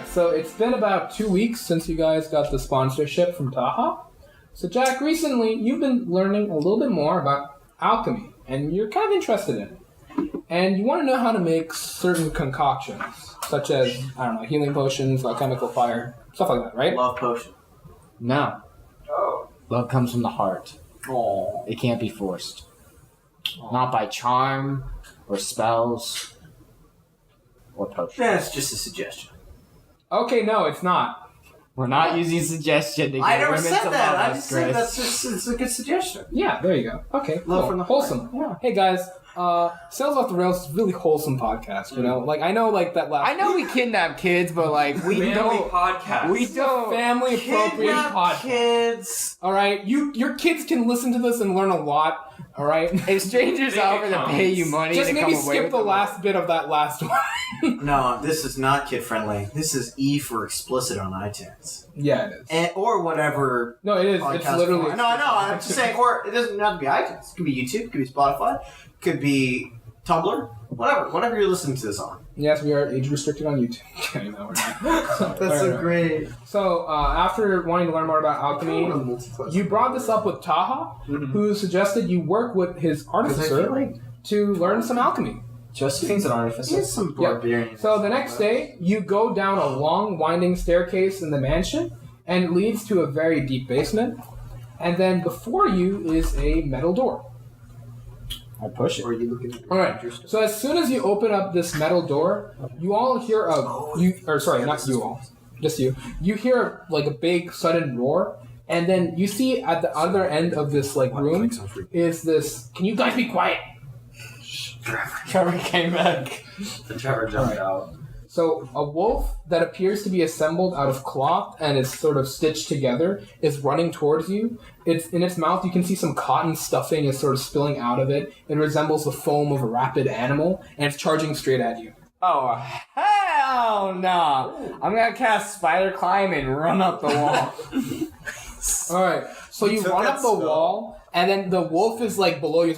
so it's been about 2 weeks since you guys got the sponsorship from Taha. So Jack, recently you've been learning a little bit more about alchemy, and you're kind of interested in it. And you want to know how to make certain concoctions, such as, I don't know, healing potions, alchemical fire, stuff like that, right? Love potion. No. Oh. Love comes from the heart. Oh. It can't be forced. Not by charm or spells or potions. That's just a suggestion. Okay, no, it's not. We're not using suggestion to get I never women said to that. love I us, just said Chris. that's just it's a good suggestion. Yeah, there you go. Okay, Love cool. from the Wholesome. heart. Yeah. Hey guys, Sales Off the Rails is a really wholesome podcast, you know? Like, I know, like, that last... I know we kidnap kids, but like we don't. podcast. We don't... Family appropriate podcast. Kids. Alright? Your kids can listen to this and learn a lot, alright? If strangers offer to pay you money Just to maybe come away skip with the them, last bit of that last one. No, this is not kid friendly. This is E for explicit on iTunes. Yeah, it is. Or whatever. No, it is. It's literally... No, I know. I'm just saying. Or it doesn't have to be iTunes. It could be YouTube. It could be Spotify. It could be Tumblr. Whatever you're listening to this on. Yes, we are age restricted on YouTube. Okay, no, we're not. That's so great. So, after wanting to learn more about alchemy, you brought this up with Taha, who suggested you work with his artificer to learn some alchemy. Josephine's an artificer. He's some barbarian. So the next day, you go down a long, winding staircase in the mansion, and it leads to a very deep basement. And then before you is a metal door. I push it. Or are you looking at All right. So as soon as you open up this metal door, you all hear not you all, just you. You hear like a big sudden roar, and then you see at the other end of this like room is this. Can you guys be quiet? Trevor came back. The Trevor jumped out. So a wolf that appears to be assembled out of cloth and is sort of stitched together is running towards you. It's in its mouth. You can see some cotton stuffing is sort of spilling out of it. It resembles the foam of a rabid animal, and it's charging straight at you. Oh hell no! I'm gonna cast spider climb and run up the wall. All right. So you run up the wall, and then the wolf is like below you,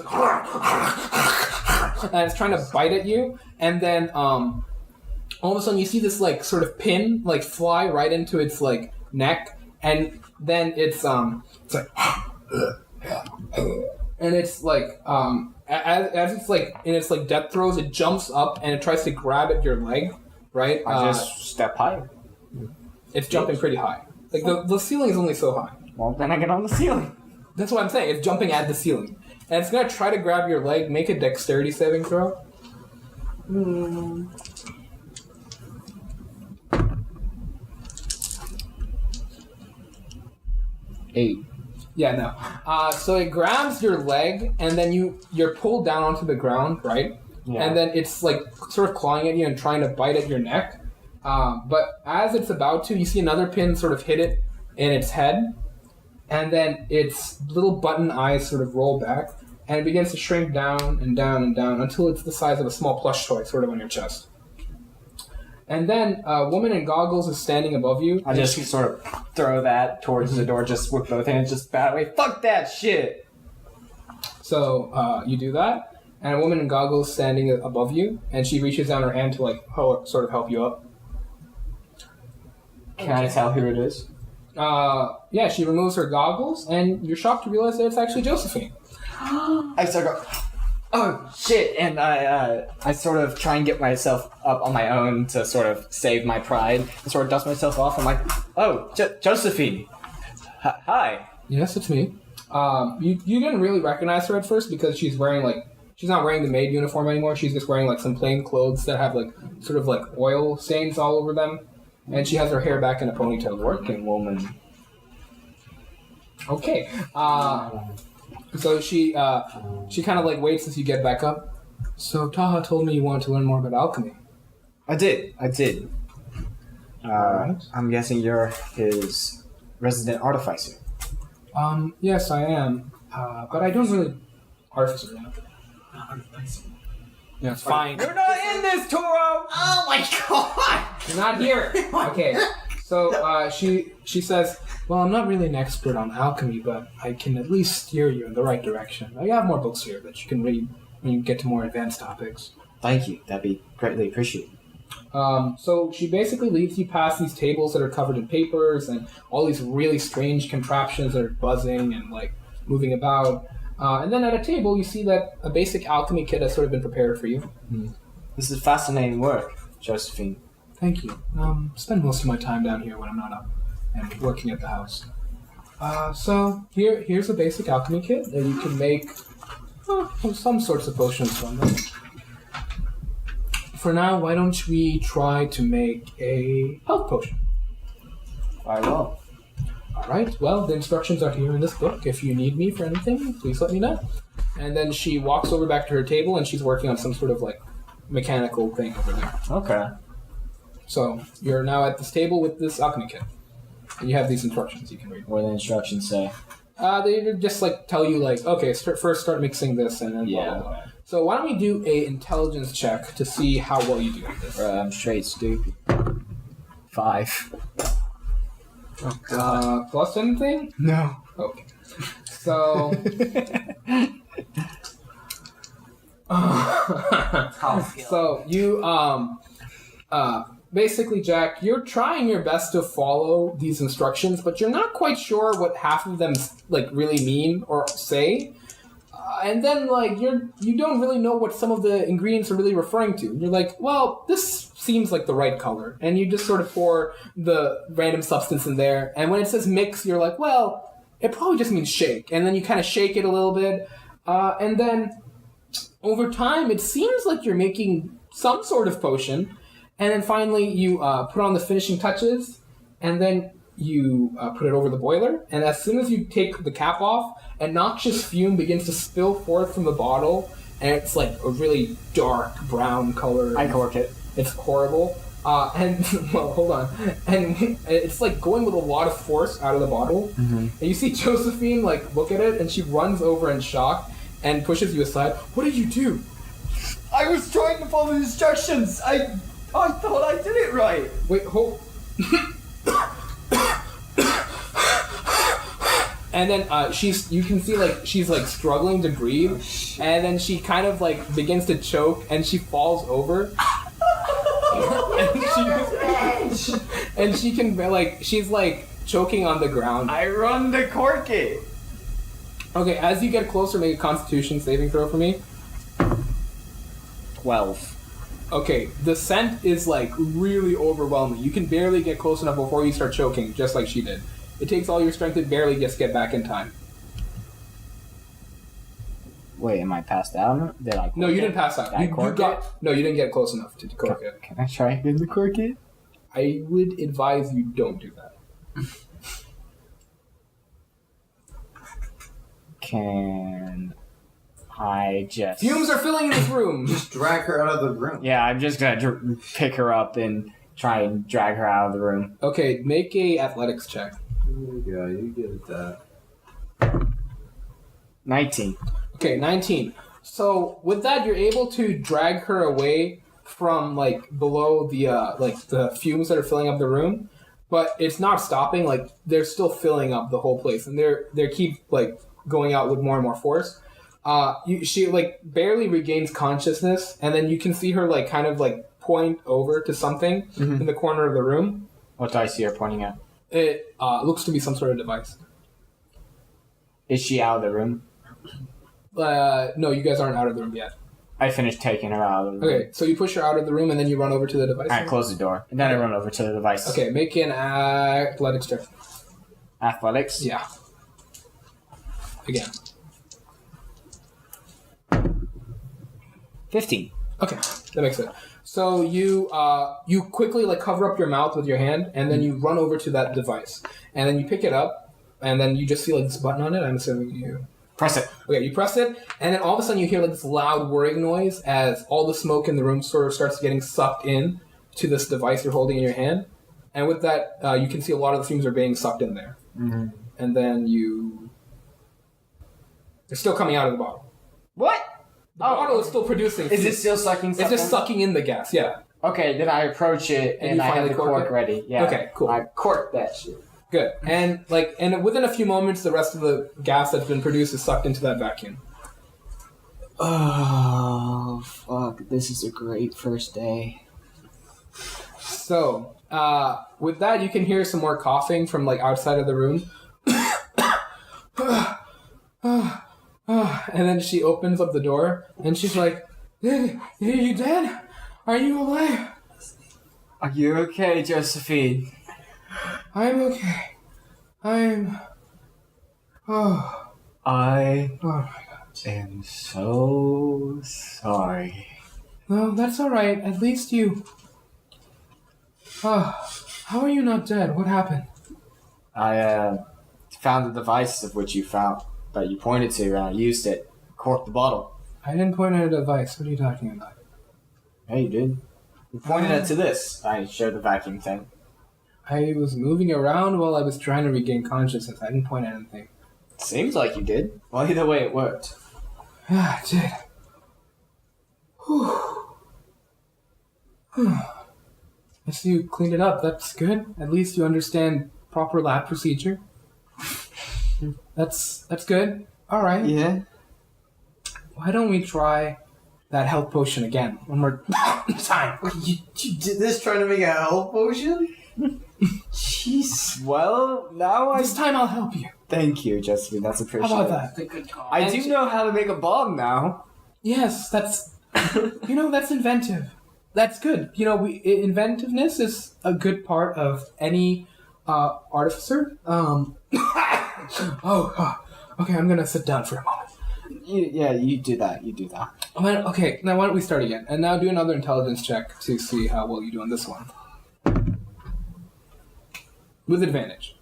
and it's trying to bite at you, and then all of a sudden you see this like sort of pin like fly right into its like neck, and then it's like and it's like as it's like in its like death throes, it jumps up and it tries to grab at your leg, right? I just step higher. It's jumping pretty high. Like the ceiling is only so high. Well, then I get on the ceiling. That's what I'm saying. It's jumping at the ceiling, and it's gonna try to grab your leg. Make a dexterity saving throw. 8. Yeah, no. So it grabs your leg, and then you're pulled down onto the ground, right? Yeah. And then it's like sort of clawing at you and trying to bite at your neck. But as it's about to, you see another pin sort of hit it in its head, and then its little button eyes sort of roll back, and it begins to shrink down and down and down until it's the size of a small plush toy, sort of on your chest. And then a woman in goggles is standing above you. I just sort of throw that towards the door, just with both hands, just bat away. Fuck that shit! So you do that, and a woman in goggles standing above you, and she reaches down her hand to like sort of help you up. Can I tell who it is? Yeah, she removes her goggles, and you're shocked to realize that it's actually Josephine. I sort of go, oh shit, and I sort of try and get myself up on my own to sort of save my pride, and sort of dust myself off. I'm like, oh, Josephine. Hi. Yes, it's me. You didn't really recognize her at first because she's not wearing the maid uniform anymore. She's just wearing like some plain clothes that have like sort of like oil stains all over them. And she has her hair back in a ponytail. Working woman. Okay. So she kind of like waits as you get back up. So Taha told me you wanted to learn more about alchemy. I did. I'm guessing you're his resident artificer. Yes, I am. But I don't really artificer now. Yeah, it's fine. You're not in this, Toro! Oh my god! You're not here. Okay. So she says, well, I'm not really an expert on alchemy, but I can at least steer you in the right direction. I have more books here that you can read when you get to more advanced topics. Thank you. That'd be greatly appreciated. So she basically leads you past these tables that are covered in papers and all these really strange contraptions that are buzzing and like moving about. And then at a table, you see that a basic alchemy kit has sort of been prepared for you. This is fascinating work, Josephine. Thank you. Spend most of my time down here when I'm not up and working at the house. So here's a basic alchemy kit that you can make some sorts of potions from them. For now, why don't we try to make a health potion? I will. All right. Well, the instructions are here in this book. If you need me for anything, please let me know. And then she walks over back to her table, and she's working on some sort of like mechanical thing over there. Okay. So you're now at this table with this alchemy kit, and you have these instructions you can read. What do the instructions say? They just like tell you like, okay, first start mixing this, and then blah, blah, blah. So why don't we do a intelligence check to see how well you do at this? I'm straight stupid. 5. Oh, God. Plus anything? No. Okay. So. So you basically, Jack, you're trying your best to follow these instructions, but you're not quite sure what half of them like really mean or say. And then like you don't really know what some of the ingredients are really referring to. You're like, well, this seems like the right color, and you just sort of pour the random substance in there. And when it says mix, you're like, well, it probably just means shake. And then you kind of shake it a little bit, and then over time, it seems like you're making some sort of potion. And then finally, you put on the finishing touches, and then you put it over the boiler. And as soon as you take the cap off, a noxious fume begins to spill forth from the bottle, and it's like a really dark brown color. I cork it. It's horrible. And well, hold on. And it's like going with a lot of force out of the bottle. Mm-hmm. And you see Josephine like look at it, and she runs over in shock and pushes you aside. What did you do? I was trying to follow the instructions. I thought I did it right. Wait, hold. And then you can see like she's like struggling to breathe, and then she kind of like begins to choke, and she falls over. and she can like she's like choking on the ground. I run to cork it. Okay, as you get closer, make a Constitution saving throw for me. 12. Okay, the scent is like really overwhelming. You can barely get close enough before you start choking, just like she did. It takes all your strength to barely just get back in time. Wait, am I passed out? Did I cork No, you it? didn't pass out. Did I cork it? No, you didn't get close enough to cork it. Can I try again to cork it? I would advise you don't do that. Can I just... Fumes are filling in this room. Just drag her out of the room. Yeah, I'm just gonna pick her up and try and drag her out of the room. Okay, make a athletics check. Yeah, you get at that. 19. Okay, 19. So with that, you're able to drag her away from like below the the fumes that are filling up the room, but it's not stopping. Like they're still filling up the whole place, and they keep like going out with more and more force. She like barely regains consciousness, and then you can see her like kind of like point over to something in the corner of the room. What do I see her pointing at? It looks to be some sort of device. Is she out of the room? No, you guys aren't out of the room yet. I finished taking her out of the room. Okay, so you push her out of the room, and then you run over to the device. I close the door, and then I run over to the device. Okay, make an athletics check. Athletics? Yeah. Again. 15. Okay, that makes sense. So you quickly like cover up your mouth with your hand, and then you run over to that device, and then you pick it up, and then you just see like this button on it. I'm assuming you Press it. Okay, you press it, and then all of a sudden you hear like this loud whirring noise as all the smoke in the room sort of starts getting sucked in to this device you're holding in your hand, and with that you can see a lot of the fumes are being sucked in there, and then they're still coming out of the bottle. What? The bottle is still producing. Is it still sucking It's something? just sucking in the gas. Yeah. Okay, then I approach it And and you I have finally the cork cork it? ready. Yeah. Okay, cool. I cork that shit. Good. And within a few moments, the rest of the gas that's been produced is sucked into that vacuum. Oh, fuck. This is a great first day. So, with that, you can hear some more coughing from like outside of the room. And then she opens up the door and she's like, "Are you dead? Are you alive?" Are you okay, Josephine? I'm okay. Oh I my god. am so sorry. Well, that's alright. At least you... how are you not dead? What happened? I found the device of which you pointed to, and I used it. Corked the bottle. I didn't point at a device. What are you talking about? Yeah, you did. You pointed it to this. I showed the vacuum thing. I was moving around while I was trying to regain consciousness. I didn't point at anything. Seems like you did. Well, either way, it worked. Yeah, it did. Whew. I see you cleaned it up. That's good. At least you understand proper lab procedure. That's good. All right. Yeah. Why don't we try that health potion again one more time? You did this trying to make a health potion? Jeez. Well, now This time I'll help you. Thank you, Josephine. That's How appreciated. about that? The good call. I do know how to make a bomb now. Yes, that's that's inventive. That's good. Inventiveness is a good part of any artificer. Okay, I'm gonna sit down for a moment. You do that. Okay, now why don't we start again? And now do another intelligence check to see how well you do on this one. With advantage.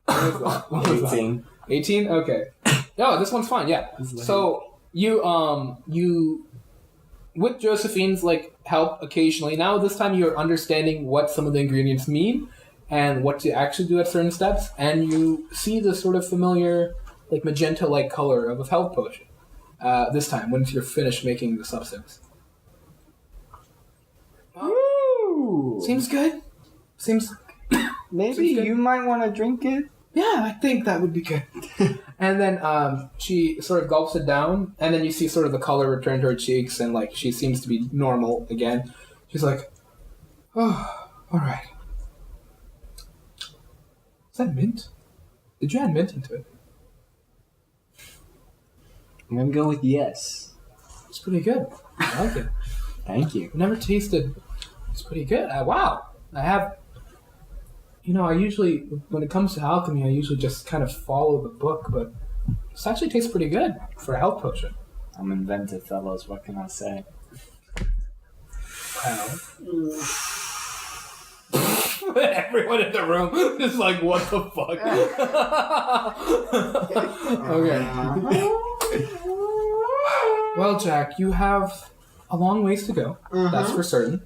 What was that? 18. 18? Okay. Oh, this one's fine, yeah. So, you, with Josephine's, help occasionally, now this time you're understanding what some of the ingredients mean and what to actually do at certain steps, and you see the sort of familiar, magenta-like color of a health potion. This time, once you're finished making the substance. Ooh. Seems good. Seems Maybe seems good. you might want to drink it. Yeah, I think that would be good. And then she sort of gulps it down, and then you see sort of the color return to her cheeks, and she seems to be normal again. She's like, "Oh, all right." Is that mint? Did you add mint into it? I'm gonna go with yes. It's pretty good. I like it. Thank you. I've never tasted. It's pretty good. Wow. I have. I usually, when it comes to alchemy, I usually just kind of follow the book, but this actually tastes pretty good for a health potion. I'm inventive, fellows. What can I say? Wow. Everyone in the room is like, what the fuck? Okay. Well, Jack, you have a long ways to go. That's for certain.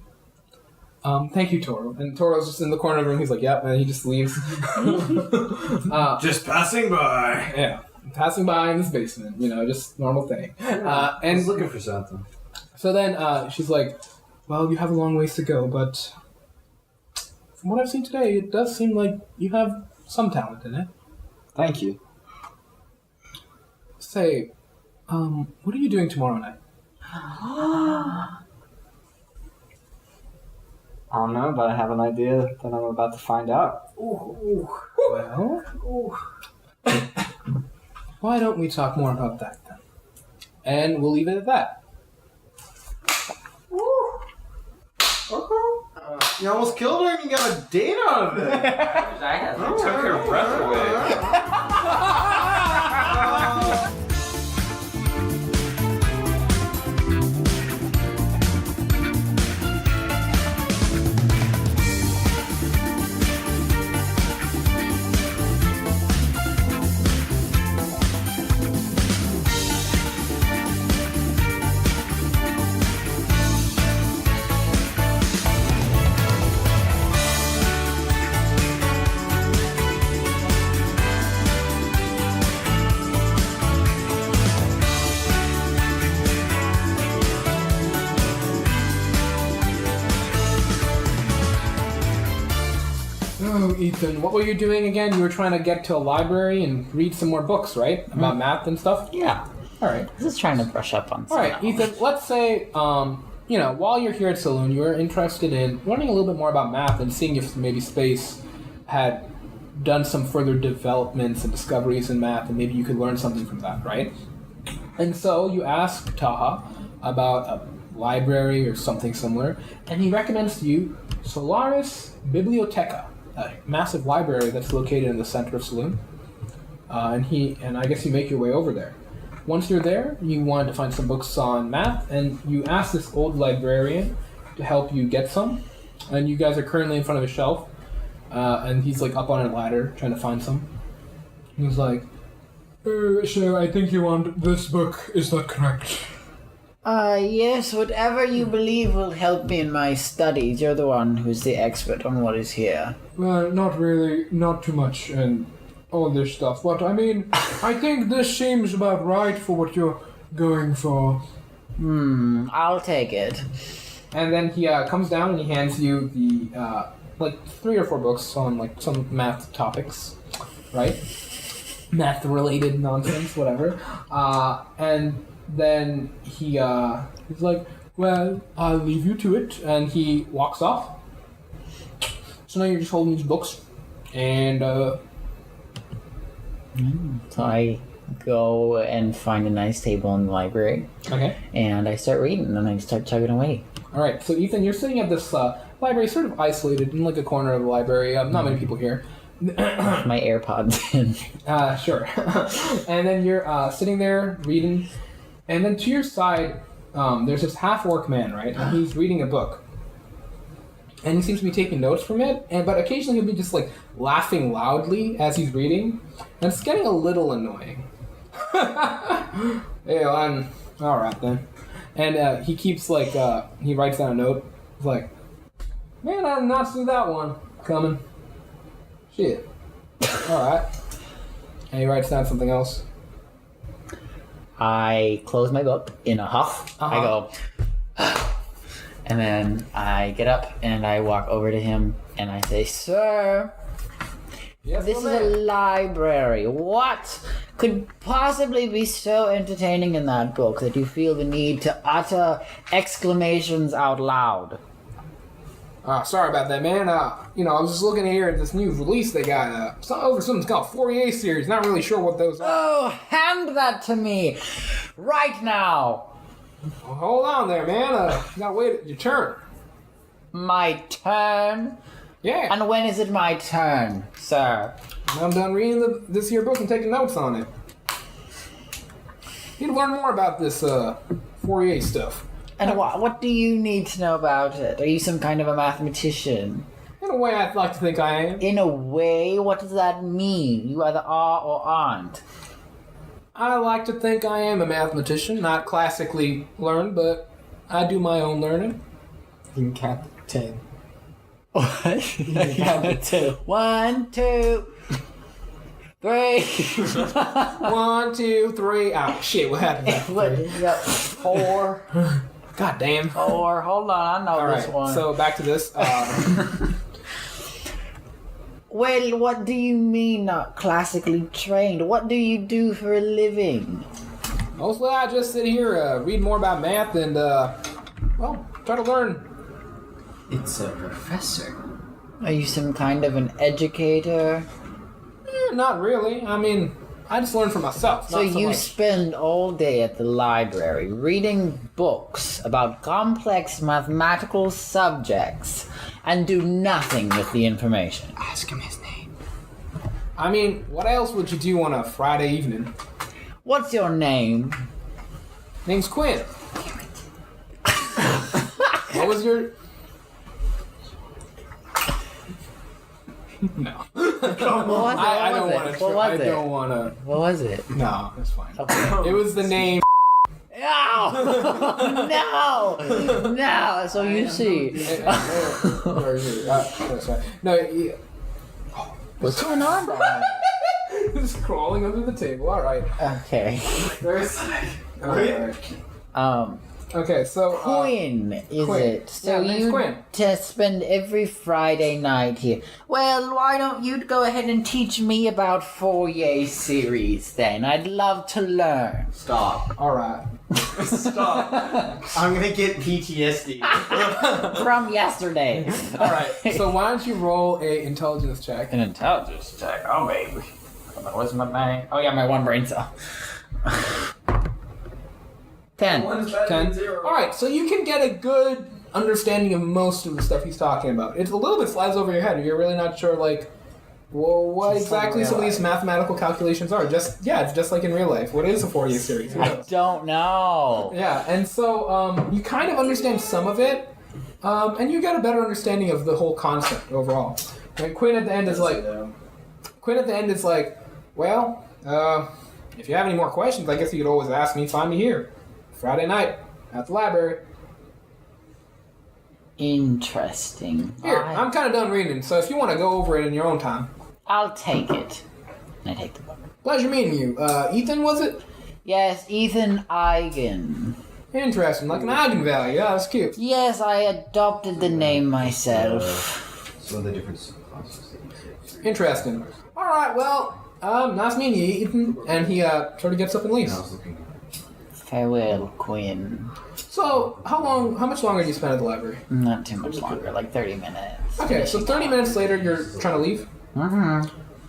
Thank you, Toro. And Toro's just in the corner of the room. He's like, yep, and he just leaves. Just passing by. Yeah. Passing by in this basement, just normal thing. I And was looking for something. so then she's like, well, you have a long ways to go, but from what I've seen today, it does seem like you have some talent in it. Thank you. Say, what are you doing tomorrow night? I don't know, but I have an idea that I'm about to find out. Well, why don't we talk more about that then? And we'll leave it at that. You almost killed her and you got a date out of it. I took her breath away. Oh, Ethan, what were you doing again? You were trying to get to a library and read some more books, right? About math and stuff? Yeah. All right. Just trying to brush up on All right, Ethan. Let's say, while you're here at Saloon, you're interested in learning a little bit more about math and seeing if maybe space had done some further developments and discoveries in math, and maybe you could learn something from that, right? And so you ask Taha about a library or something similar, and he recommends to you Solaris Biblioteca, a massive library that's located in the center of Saloon. And I guess you make your way over there. Once you're there, you want to find some books on math, and you ask this old librarian to help you get some. And you guys are currently in front of a shelf, and he's like up on a ladder trying to find some. He's like, so I think you want this book, is that correct? Yes, whatever you believe will help me in my studies. You're the one who's the expert on what is here. Well, not really, not too much, and all this stuff. But I mean, I think this seems about right for what you're going for. I'll take it. And then he comes down and he hands you the, 3 or 4 books on, some math topics, right? Math-related nonsense, whatever. And then he's like, well, I'll leave you to it. And he walks off. So now you're just holding these books. And, So I go and find a nice table in the library. Okay. And I start reading, and I start chugging away. All right. So, Ethan, you're sitting at this library, sort of isolated in, a corner of the library. Not many people here. My AirPods in. Sure. And then you're sitting there reading, and then to your side, there's this half-orc man, right? And he's reading a book. And he seems to be taking notes from it, but occasionally he'll be just, laughing loudly as he's reading. And it's getting a little annoying. Hey, I'm... Alright, then. And he keeps, he writes down a note. He's like, man, I did not see that one coming. Shit. Alright. And he writes down something else. I close my book in a huff. Uh-huh. I go, and then I get up and I walk over to him and I say, Sir, Yes, this is my a man. library. What could possibly be so entertaining in that book that you feel the need to utter exclamations out loud? Sorry about that, man. I was just looking here at this new release they got. Something's called Fourier series. Not really sure what those are. Oh, hand that to me right now. Well, hold on there, man. You gotta wait your turn. My turn? Yeah. And when is it my turn, sir? I'm done reading this here book and taking notes on it. You need to learn more about this Fourier stuff. And what do you need to know about it? Are you some kind of a mathematician? In a way, I'd like to think I am. In a way? What does that mean? You either are or aren't. I like to think I am a mathematician, not classically learned, but I do my own learning. You can count 10. What? You can count to 2. 1, 2, 3. 1, 2, 3. Ah, shit, what happened? What? You got 4. God damn. 4. Hold on, I know All this right, one. so back to this. Well, what do you mean not classically trained? What do you do for a living? Mostly I just sit here, read more about math and, try to learn. It's a professor. Are you some kind of an educator? Not really. I mean, I just learn for myself. So not you much. spend all day at the library reading books about complex mathematical subjects and do nothing with the information. Ask him his name. I mean, what else would you do on a Friday evening? What's your name? Name's Quinn. What was your... No. What was it? I don't want to. What was I it? don't want to. What was it? No, that's fine. Okay. It was the name. No! No! So you see. That's right. No, What's going on down there? just crawling under the table. All right. Okay. There's. All right. Okay, so Quinn, is Quinn. it? So Yeah, name's you Quinn. to spend every Friday night here. Well, why don't you go ahead and teach me about Fourier series then? I'd love to learn. Stop. all right. Stop. I'm gonna get PTSD. From yesterday. All right. So why don't you roll a intelligence check? An intelligence check. Oh, baby. What's my name? Oh, yeah, my one brain cell. 10. 10. All right. So you can get a good understanding of most of the stuff he's talking about. It's a little bit flies over your head. You're really not sure, like, well, what exactly some of these mathematical calculations are. It's just like in real life. What is a Fourier series? Who I knows? don't know. Yeah, and so you kind of understand some of it, and you get a better understanding of the whole concept overall. And Quinn at the end is like, well, if you have any more questions, I guess you could always ask me. Find me here, Friday night at the library. Interesting. Here, I'm kind of done reading, so if you want to go over it in your own time. I'll take it. And I take the book. Pleasure meeting you. Ethan, was it? Yes, Ethan Eigen. Interesting, like an Eigenvalue. Yeah, that's cute. Yes, I adopted the name myself. Some of the different subclasses. Interesting. All right, well, nice meeting you, Ethan. And he sort of gets up and leaves. I was looking at Farewell, Quinn. So, how much longer do you spend at the library? Not too much longer, like 30 minutes. Okay, so 30 minutes later, you're trying to leave? Mm-hmm.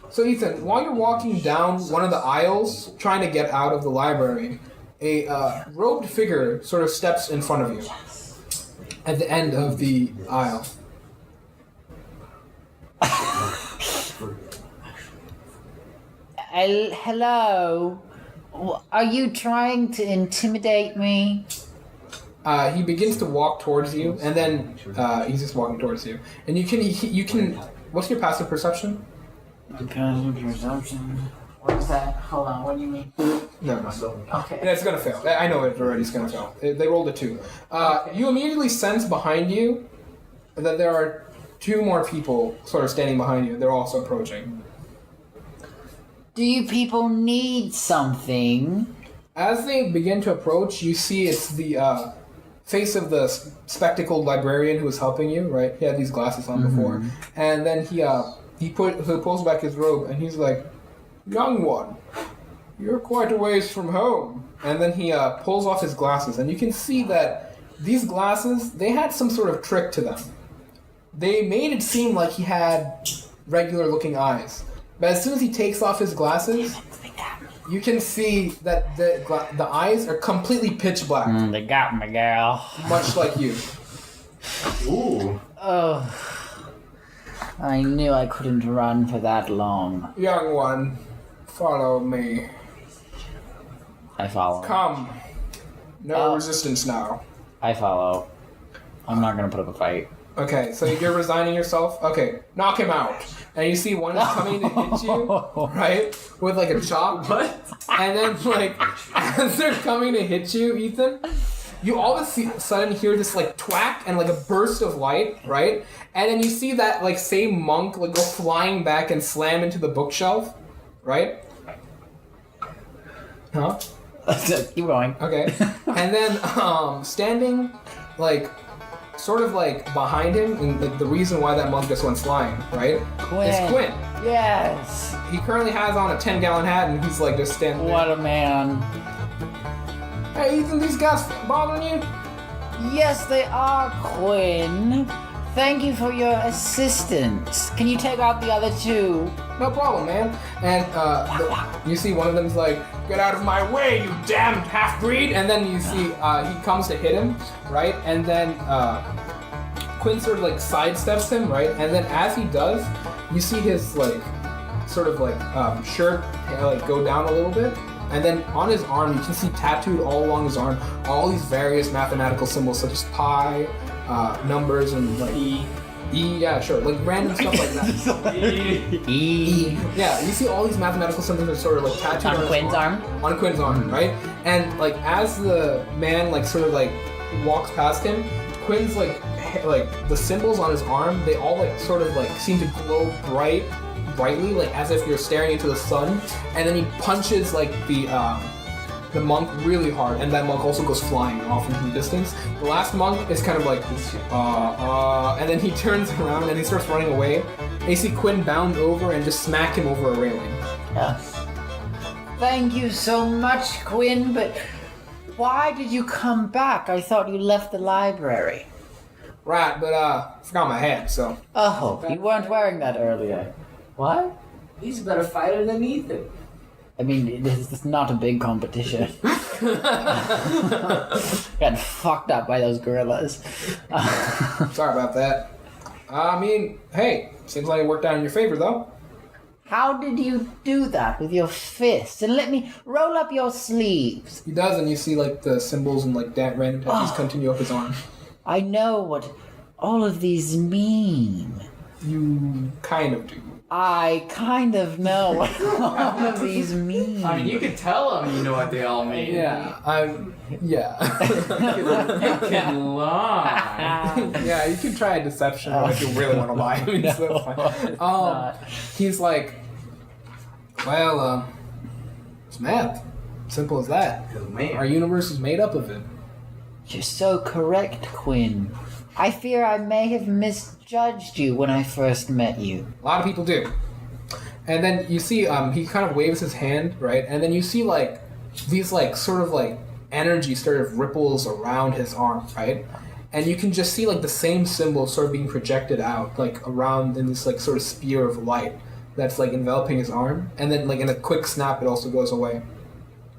So, Ethan, while you're walking down one of the aisles, trying to get out of the library, a robed figure sort of steps in front of you at the end of the aisle. Hello? Are you trying to intimidate me? He begins to walk towards you, and then he's just walking towards you. And you can. What's your passive perception? Passive perception. What is that? Hold on. What do you mean? Never mind. Okay. Yeah, it's gonna fail. I know it already. It's gonna fail. They rolled a 2. You immediately sense behind you that there are 2 more people sort of standing behind you. They're also approaching. Do you people need something? As they begin to approach, you see it's the face of the spectacled librarian who was helping you. Right? He had these glasses on before, and then he pulls back his robe and he's like, "Young one, you're quite a ways from home." And then he pulls off his glasses, and you can see that these glasses, they had some sort of trick to them. They made it seem like he had regular looking eyes. But as soon as he takes off his glasses, you can see that the eyes are completely pitch black, They got me, girl. much like you. Ooh. Oh. I knew I couldn't run for that long. Young one, follow me. I follow. Come. No resistance now. I follow. I'm not gonna put up a fight. Okay, so you're resigning yourself? Okay, knock him out. And you see one is coming to hit you, right? With like a chop. What? And then like, as they're coming to hit you, Ethan, you all of a sudden hear this like twack and like a burst of light, right? And then you see that like same monk like go flying back and slam into the bookshelf, right? Huh? Keep going. Okay. And then standing like sort of like behind him, and the reason why that monk just went flying, right? Quinn. Is Quinn. Yes. He currently has on a 10-gallon hat, and he's like just standing there. What a man. Hey, Ethan, these guys bothering you? Yes, they are, Quinn. Thank you for your assistance. Can you take out the other 2? No problem, man. And you see one of them's like, "Get out of my way, you damned half-breed!" And then you see he comes to hit him, right? And then Quinn sort of like sidesteps him, right? And then as he does, you see his like sort of like shirt like go down a little bit. And then on his arm, you can see tattooed all along his arm all these various mathematical symbols such as pi, numbers, and like E, yeah, sure, like random stuff like that. E. Yeah, you see all these mathematical symbols that are sort of like tattooed On Quinn's arm? On Quinn's arm, right? And like as the man like sort of like walks past him, Quinn's like the symbols on his arm, they all like sort of like seem to glow brightly, like as if you're staring into the sun. And then he punches like the the monk really hard, and that monk also goes flying off into the distance. The last monk is kind of like, and then he turns around and he starts running away. And you see Quinn bound over and just smack him over a railing. Yes. Thank you so much, Quinn, but why did you come back? I thought you left the library. Right, but forgot my hat, so. Oh, you weren't wearing that earlier. What? He's a better fighter than Ethan. I mean, it's not a big competition. Got fucked up by those gorillas. Sorry about that. I mean, hey, seems like it worked out in your favor, though. How did you do that with your fists? And let me roll up your sleeves. He does, and you see like the symbols and like that random tattoos continue up his arm. I know what all of these mean. You kind of do. I kind of know what all of these mean. I mean, you can tell him you know what they all mean. Yeah, yeah. You can lie. Yeah, you can try a deception if you really want to lie. I mean, so that's fine. He's like, well, it's math. Simple as that. Our universe is made up of it. You're so correct, Quinn. I fear I may have misjudged you when I first met you. A lot of people do. And then you see, he kind of waves his hand, right? And then you see like these like sort of like energy sort of ripples around his arm, right? And you can just see like the same symbol sort of being projected out, like around in this like sort of spear of light that's like enveloping his arm. And then like in a quick snap, it also goes away.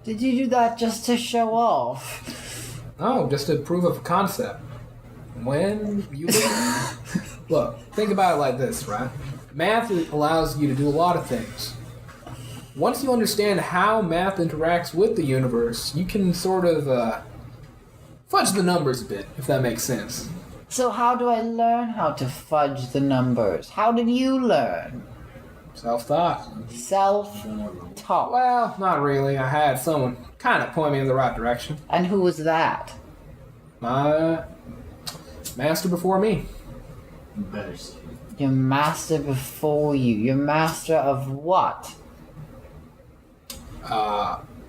Did you do that just to show off? Oh, just to prove a concept. When you look, think about it like this, right? Math allows you to do a lot of things. Once you understand how math interacts with the universe, you can sort of fudge the numbers a bit, if that makes sense. So how do I learn how to fudge the numbers? How did you learn? Self-taught. Self-taught. Well, not really. I had someone kind of point me in the right direction. And who was that? My master before me. Better see. Your master before you. Your master of what?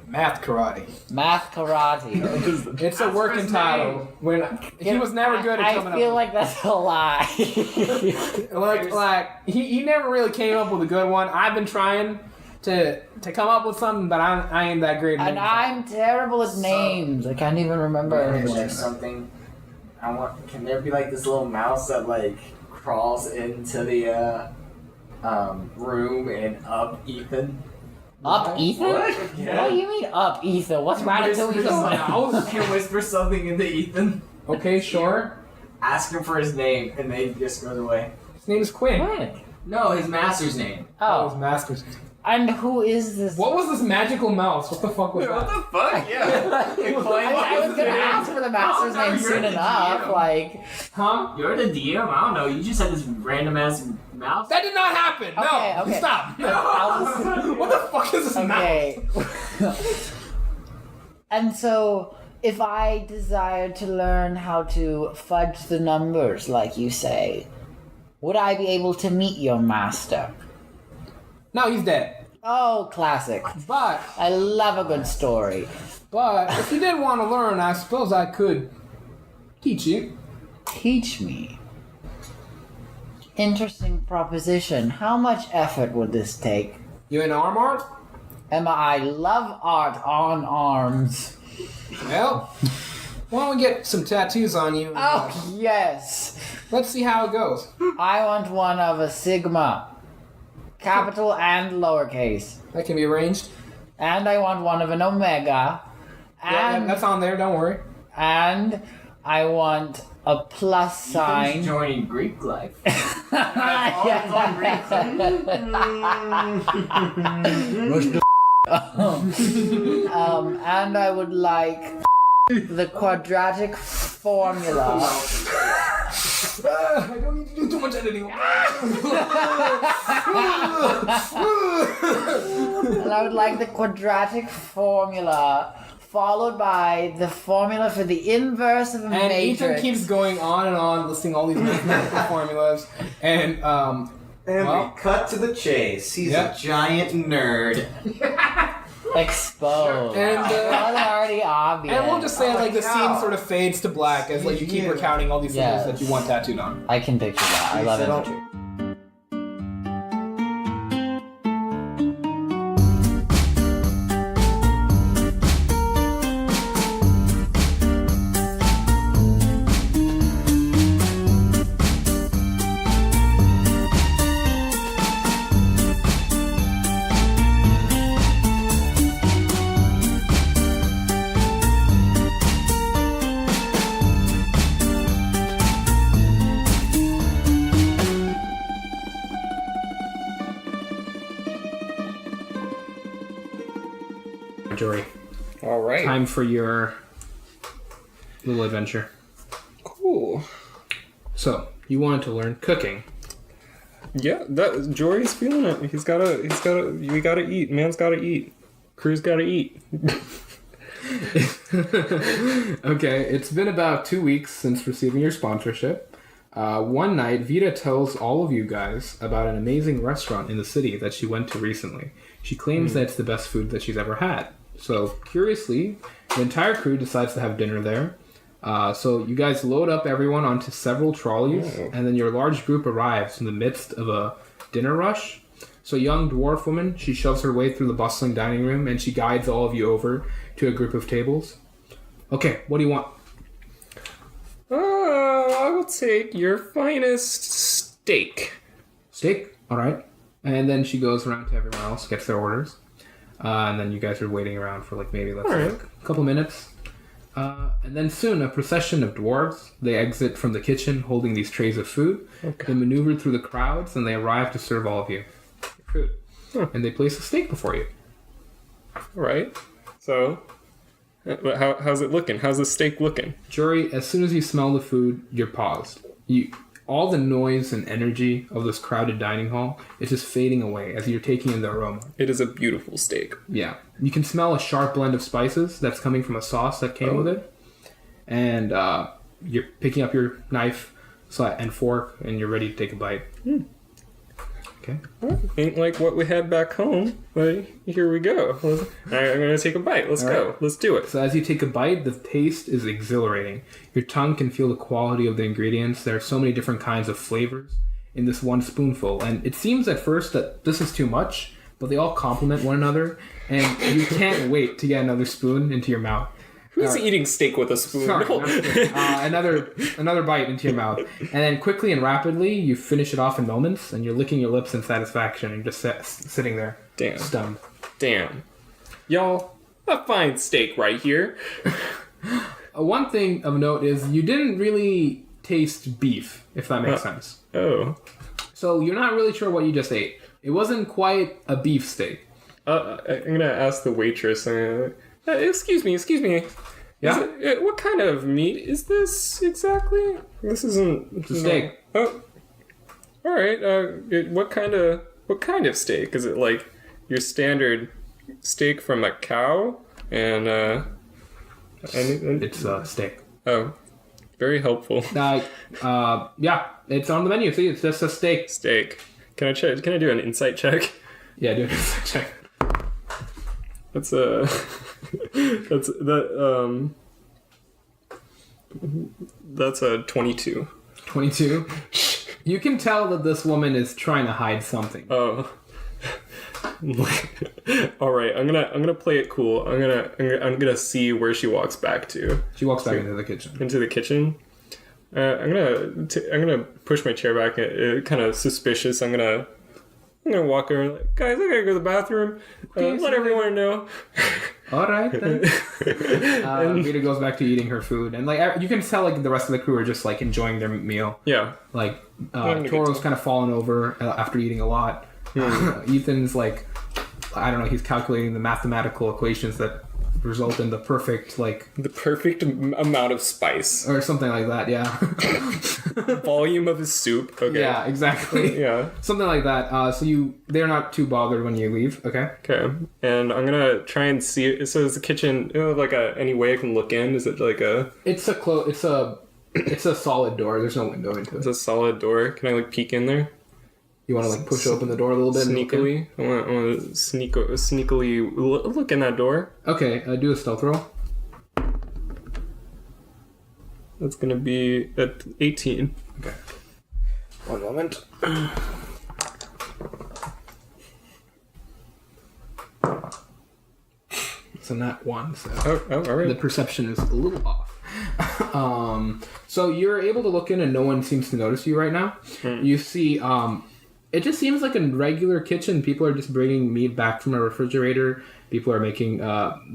Math karate. Math karate. It's a working title. When he was never good at coming I feel up. like that's a lie. Like he never really came up with a good one. I've been trying to come up with something, but I ain't that great. And I'm terrible at names. I can't even remember There's anything. like something. Can there be like this little mouse that like crawls into the room and up Ethan? Up Ethan? What? What do you mean up Ethan? What's Ratatouille's mouse? Can whisper something into Ethan. Okay, sure. Ask him for his name, and then he just goes away. His name is Quinn. What? No, his master's name. Oh, his Oh, master's. and who is this? What was this magical mouse? What the fuck was that? fuck? Yeah. I was gonna ask for the master's Oh, no, name you're soon the enough. GM. Like, Huh? You're the DM? I don't know. You just had this random ass mouse. That did not happen. Okay, No, okay. stop. I'll just- What the fuck is this mouse? okay. And so, if I desire to learn how to fudge the numbers, like you say, would I be able to meet your master? No, he's dead. Oh, classic. But I love a good story. if you did want to learn, I suppose I could teach you. Teach me. Interesting proposition. How much effort would this take? You in arm art? Emma, I love art on arms. Well, why don't we get some tattoos on you? Oh, yes. Let's see how it goes. I want one of a sigma. Capital and lowercase. That can be arranged. And I want one of an omega. Yeah, And, that's on there. Don't worry. and I want a plus sign. Joining Greek life. And I would like the quadratic formula. I don't need to do too much editing. And I would like the quadratic formula followed by the formula for the inverse of a And Ethan matrix. keeps going on, listing all these mathematical formulas. And, And well, we cut to the chase. He's Yeah. a giant nerd. Exposed. And, It wasn't already obvious. And we'll just say like the cow. scene sort of fades to black as like you keep recounting all these symbols Yes. that you want tattooed on. I can picture that. I love infantry. Jori, All right. time for your little adventure. Cool. So, you wanted to learn cooking. Yeah, that Jory's feeling it. We gotta eat. Man's gotta eat. Crew's gotta eat. Okay, it's been about 2 weeks since receiving your sponsorship. One night, Vita tells all of you guys about an amazing restaurant in the city that she went to recently. She claims that it's the best food that she's ever had. So, curiously, the entire crew decides to have dinner there. So you guys load up everyone onto several trolleys, and then your large group arrives in the midst of a dinner rush. So a young dwarf woman, she shoves her way through the bustling dining room, and she guides all of you over to a group of tables. Okay, what do you want? I will take your finest steak. Steak? Alright. And then she goes around to everyone else, gets their orders. And then you guys are waiting around for like maybe, let's say, Alright. like a couple minutes. And then soon, a procession of dwarves, they exit from the kitchen holding these trays of food. Okay. They maneuver through the crowds, and they arrive to serve all of you your food. And they place a steak before you. All right. So, how's it looking? How's the steak looking? Jori, as soon as you smell the food, you're paused. All the noise and energy of this crowded dining hall is just fading away as you're taking in the aroma. It is a beautiful steak. Yeah. You can smell a sharp blend of spices that's coming from a sauce that came with it. And you're picking up your knife and fork, and you're ready to take a bite. Okay. Ain't like what we had back home, but here we go. All right, I'm gonna take a bite. Let's go. right. Let's do it. So as you take a bite, the taste is exhilarating. Your tongue can feel the quality of the ingredients. There are so many different kinds of flavors in this one spoonful. And it seems at first that this is too much, but they all complement one another. And you can't wait to get another spoon into your mouth. Who's eating steak with a spoon? Sorry, No. not a spoon. Another bite into your mouth. And then quickly and rapidly, you finish it off in moments, and you're licking your lips in satisfaction and just sitting there, Damn. stunned. Damn. Y'all, a fine steak right here. One thing of note is you didn't really taste beef, if that makes sense. Oh. So you're not really sure what you just ate. It wasn't quite a beef steak. I'm gonna ask the waitress. Excuse me. Yeah? What kind of meat is this exactly? This isn't... It's a steak. Oh. All right. What kind of steak? Is it like your standard steak from a cow? And It's a steak. oh, very helpful. Yeah, it's on the menu. See, it's just a steak. Steak. Can I check? Can I do an insight check? Yeah, do it. Check. That's that's a 22. 22. You can tell that this woman is trying to hide something. Oh. All right, I'm gonna play it cool. I'm gonna see where she walks back to. She walks back into the kitchen. Into the kitchen. I'm gonna push my chair back. Kind of suspicious. I'm gonna walk over. Like, guys, I gotta go to the bathroom. Let everyone know. All right then. Vita goes back to eating her food, and like you can tell, like the rest of the crew are just like enjoying their meal. Yeah. Like Toro's kind of fallen over after eating a lot. Ethan's like, I don't know, he's calculating the mathematical equations that result in the perfect amount of spice or something like that. Yeah. volume of his soup. Okay. Yeah, exactly. Yeah. Something like that. So they're not too bothered when you leave. Okay. Okay. And I'm gonna try and see. So is the kitchen like any way I can look in? Is it like a? It's a solid door. There's no window into It's it. a solid door. Can I like peek in there? You want to like push open the door a little bit? Sneakily. I want to sneakily look in that door. Okay, do a stealth roll. That's going to be at 18. Okay. One moment. So not one. So all right. the perception is a little off. So you're able to look in, and no one seems to notice you right now. You see, it just seems like a regular kitchen. People are just bringing meat back from a refrigerator. People are making.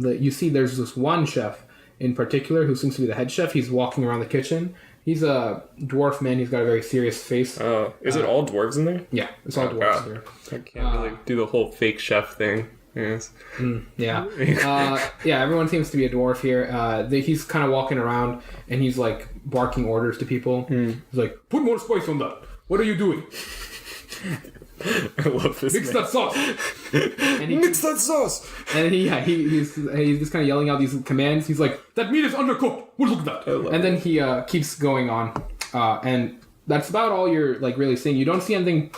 You see, there's this one chef in particular who seems to be the head chef. He's walking around the kitchen. He's a dwarf man. He's got a very serious face. Oh, is it all dwarves in there? Yeah, it's all dwarves there. I can't really do the whole fake chef thing. Yes. Yeah. Everyone seems to be a dwarf here. He's kind of walking around and he's like barking orders to people. He's like, put more spice on that. What are you doing? I love this. Mix that sauce. Mix that sauce. And he's just kind of yelling out these commands. He's like, that meat is undercooked. Look at that. And then he keeps going on. And that's about all you're like really seeing. You don't see anything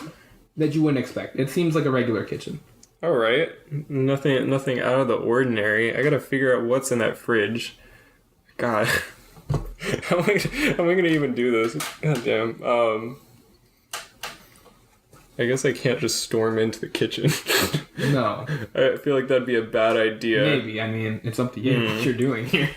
that you wouldn't expect. It seems like a regular kitchen. All right, nothing out of the ordinary. I gotta figure out what's in that fridge. God, how am I gonna even do this? God damn. I guess I can't just storm into the kitchen. No. I feel like that'd be a bad idea. Maybe. I mean, it's up to you what you're doing here.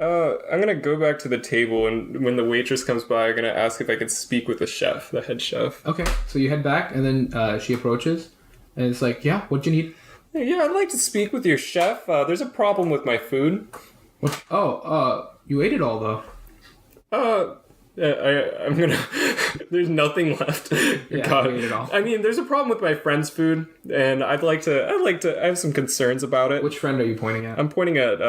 I'm gonna go back to the table, and when the waitress comes by, I'm gonna ask if I could speak with the chef, the head chef. Okay, so you head back, and then she approaches. And it's like, yeah, what do you need? Yeah, I'd like to speak with your chef. There's a problem with my food. What? Oh, you ate it all, though. I'm gonna... There's nothing left. Yeah, God. you ate it all. I mean, there's a problem with my friend's food, and I have some concerns about it. Which friend are you pointing at? I'm pointing at,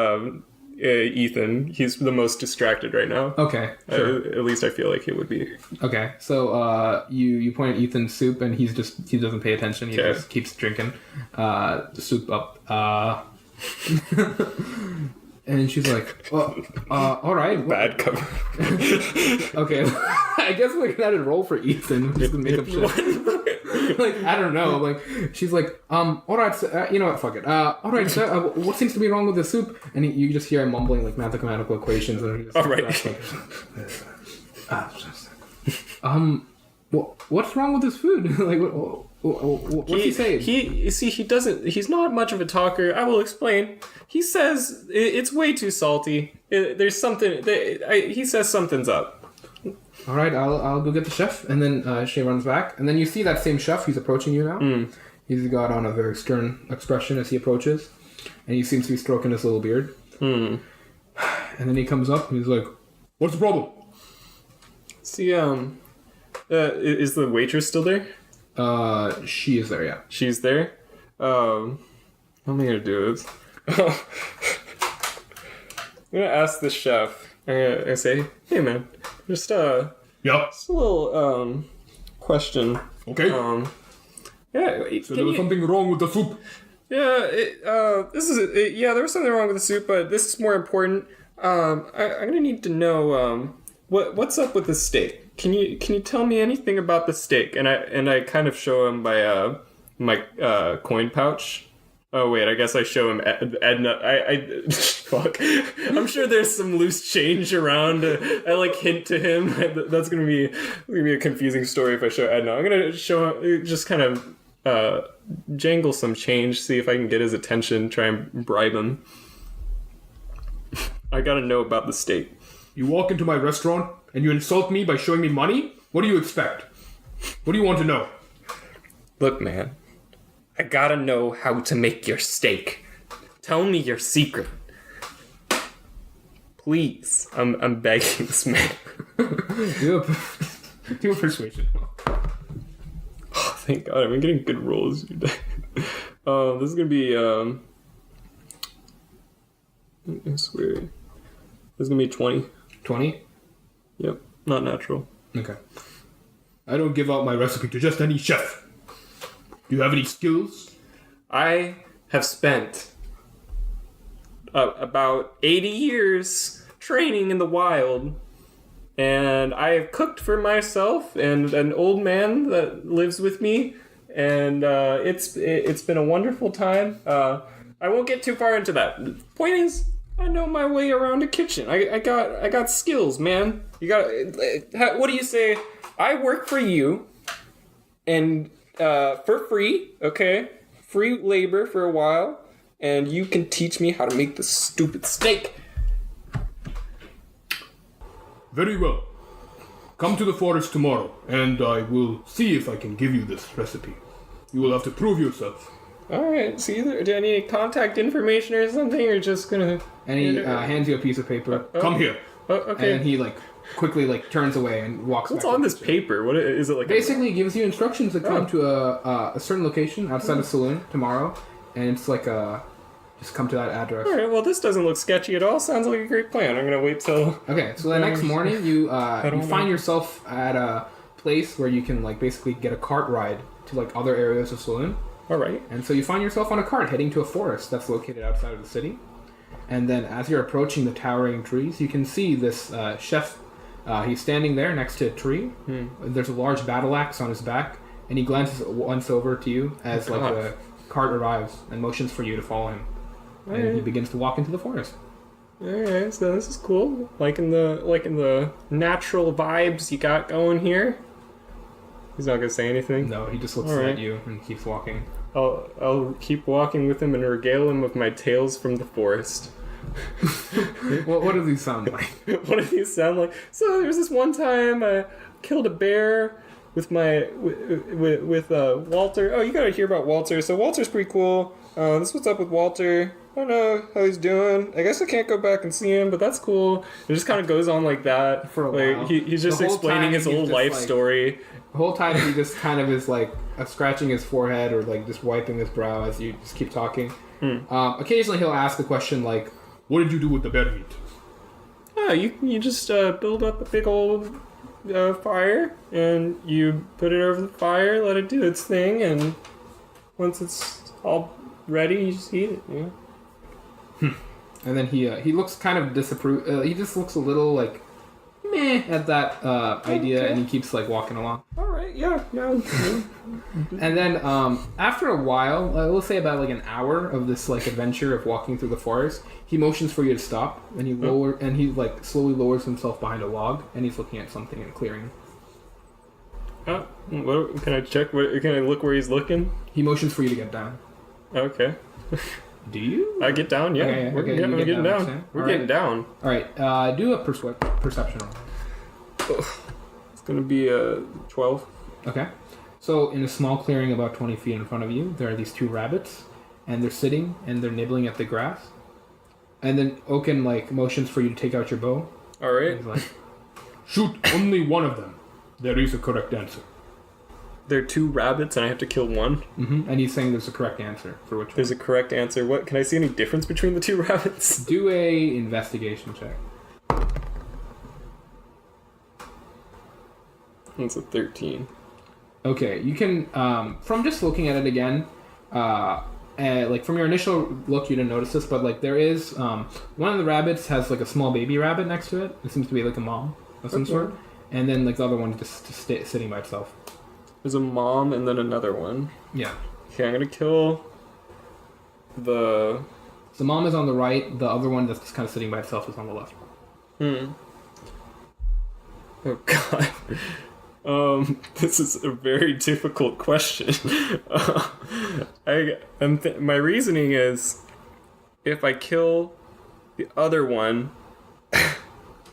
Ethan. He's the most distracted right now. Okay, sure. At least I feel like he would be. Okay, so you point at Ethan's soup, and he doesn't pay attention. He just keeps drinking the soup up. And she's like, well, all right. Bad cover. Okay, I guess we're gonna have to roll for Ethan, just to make up shit. Like, I don't know. Like, she's like, all right, so, you know what? Fuck it. All right, so, what seems to be wrong with the soup? And you just hear him mumbling like mathematical equations. And he just, all right. What's wrong with this food? Like, what's he saying? He's not much of a talker. I will explain. He says it's way too salty. There's something. He says something's up. All right, I'll go get the chef, and then she runs back, and then you see that same chef. He's approaching you now. He's got on a very stern expression as he approaches, and he seems to be stroking his little beard. And then he comes up, and he's like, "What's the problem?" See, is the waitress still there? She is there, yeah. She's there? How am I gonna do this? I'm gonna ask the chef. I'm gonna say, hey man, just yeah, just a little question. Okay. Yeah. So there was something wrong with the soup. Yeah. Yeah, there was something wrong with the soup, but this is more important. I'm gonna need to know what's up with the steak. Can you tell me anything about the steak? And I kind of show him my coin pouch. Oh wait, I guess I show him Edna. I fuck. I'm sure there's some loose change around. I like hint to him. That's gonna be a confusing story if I show Edna. I'm gonna show him, just kind of jangle some change, see if I can get his attention, try and bribe him. I gotta know about the steak. You walk into my restaurant and you insult me by showing me money? What do you expect? What do you want to know? Look, man. I gotta know how to make your steak. Tell me your secret. Please. I'm begging this man. Do a persuasion. Oh, thank God. I've been getting good rolls. This is gonna be, I swear. This is gonna be 20. 20? Yep. Not natural. Okay. I don't give out my recipe to just any chef. Do you have any skills? I have spent about 80 years training in the wild. and I have cooked for myself and an old man that lives with me, and it's been a wonderful time. I won't get too far into that. The point is, I know my way around a kitchen. I got skills, man. You got. What do you say? I work for you, and for free, okay? Free labor for a while, and you can teach me how to make this stupid steak. Very well. Come to the forest tomorrow, and I will see if I can give you this recipe. You will have to prove yourself. All right. So do I need contact information or something, or just gonna? And he hands you a piece of paper. Come here. Okay. And then he quickly turns away and walks What's back. on this paper? What is it like? Basically, gives you instructions to come to a certain location outside the saloon tomorrow, and it's just come to that address. All right. Well, this doesn't look sketchy at all. Sounds like a great plan. I'm gonna wait till. Okay, so the next morning you find yourself at a place where you can basically get a cart ride to other areas of saloon. All right. And so you find yourself on a cart heading to a forest that's located outside of the city. And then as you're approaching the towering trees, you can see this chef. He's standing there next to a tree. There's a large battle axe on his back, and he glances once over to you as the cart arrives and motions for you to follow him. And he begins to walk into the forest. All right. So this is cool. Liking the natural vibes you got going here. He's not gonna say anything. No, he just looks All right. at you and keeps walking. I'll keep walking with him and regale him with my tales from the forest. What do these sound like? What do these sound like? So there's this one time I killed a bear with Walter. Oh, you gotta hear about Walter. So Walter's pretty cool. This is what's up with Walter. I don't know how he's doing. I guess I can't go back and see him, but that's cool. It just kind of goes on like that. For a while. He's just The whole explaining time his he's whole just life story. The whole time he just kind of is scratching his forehead or just wiping his brow as you just keep talking. Occasionally he'll ask a question like, What did you do with the bear meat? Oh, you just build up a big old fire, and you put it over the fire, let it do its thing, and once it's all ready, you just eat it. Yeah. And then he looks kind of disapproved. He just looks a little meh at that idea, and he keeps walking along. All right. Yeah. And then after a while, let's say about an hour of this adventure of walking through the forest, he motions for you to stop, and he slowly lowers himself behind a log, and he's looking at something in a clearing. Oh, what, can I check? Can I look where he's looking? He motions for you to get down. Okay. Do you? I get down. Yeah. Okay, We're okay, getting, you we're get getting down, down. okay. We're All getting down. All right. Do a perception roll. It's gonna be 12. Okay. So in a small clearing about 20 feet in front of you, there are these two rabbits, and they're sitting and they're nibbling at the grass. And then Oaken motions for you to take out your bow. All right. He's like, Shoot only one of them. There is a correct answer. There are two rabbits, and I have to kill one. and he's saying there's a correct answer for which There's one. a correct answer. What? Can I see any difference between the two rabbits? Do a investigation check. It's a 13. Okay, you can from just looking at it again, from your initial look, you didn't notice this, but there is one of the rabbits has a small baby rabbit next to it. It seems to be a mom of some sort, and then the other one just sitting by itself. There's a mom and then another one. Yeah. Okay, I'm gonna kill the. So the mom is on the right. The other one that's just kind of sitting by itself is on the left. Oh God. This is a very difficult question. My reasoning is, if I kill the other one,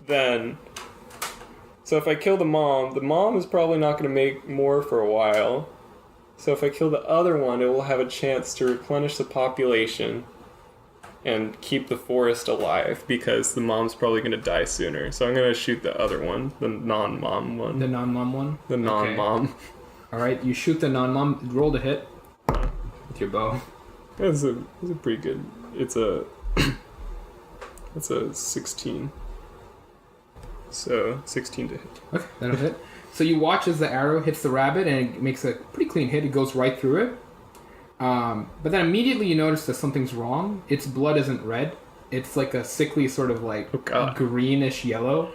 then. So if I kill the mom is probably not going to make more for a while. So if I kill the other one, it will have a chance to replenish the population and keep the forest alive, because the mom's probably going to die sooner. So I'm going to shoot the other one, the non-mom one. The non-mom one? The non-mom. Okay. Alright, you shoot the non-mom, roll to hit with your bow. That's a pretty good. It's a 16. So 16 to hit. Okay, that'll hit. So you watch as the arrow hits the rabbit, and it makes a pretty clean hit. It goes right through it. But then immediately you notice that something's wrong. Its blood isn't red. It's a sickly sort of God. greenish yellow.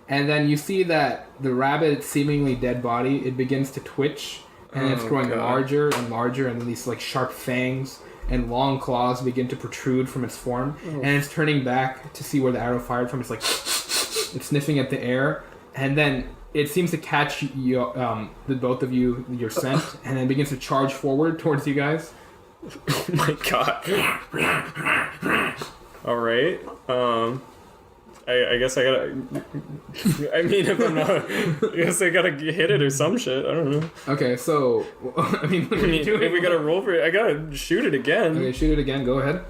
And then you see that the rabbit's seemingly dead body, it begins to twitch, and it's growing larger and larger, and then these like sharp fangs and long claws begin to protrude from its form, and it's turning back to see where the arrow fired from. It's like it's sniffing at the air, and then it seems to catch you, the both of you, your scent, and then begins to charge forward towards you guys. Oh my god. All right. I guess I gotta. I mean, if I'm not, I guess I gotta hit it or some shit. I don't know. Okay, so I mean, what are you doing? If we gotta roll for it, I gotta shoot it again. Okay, shoot it again. Go ahead.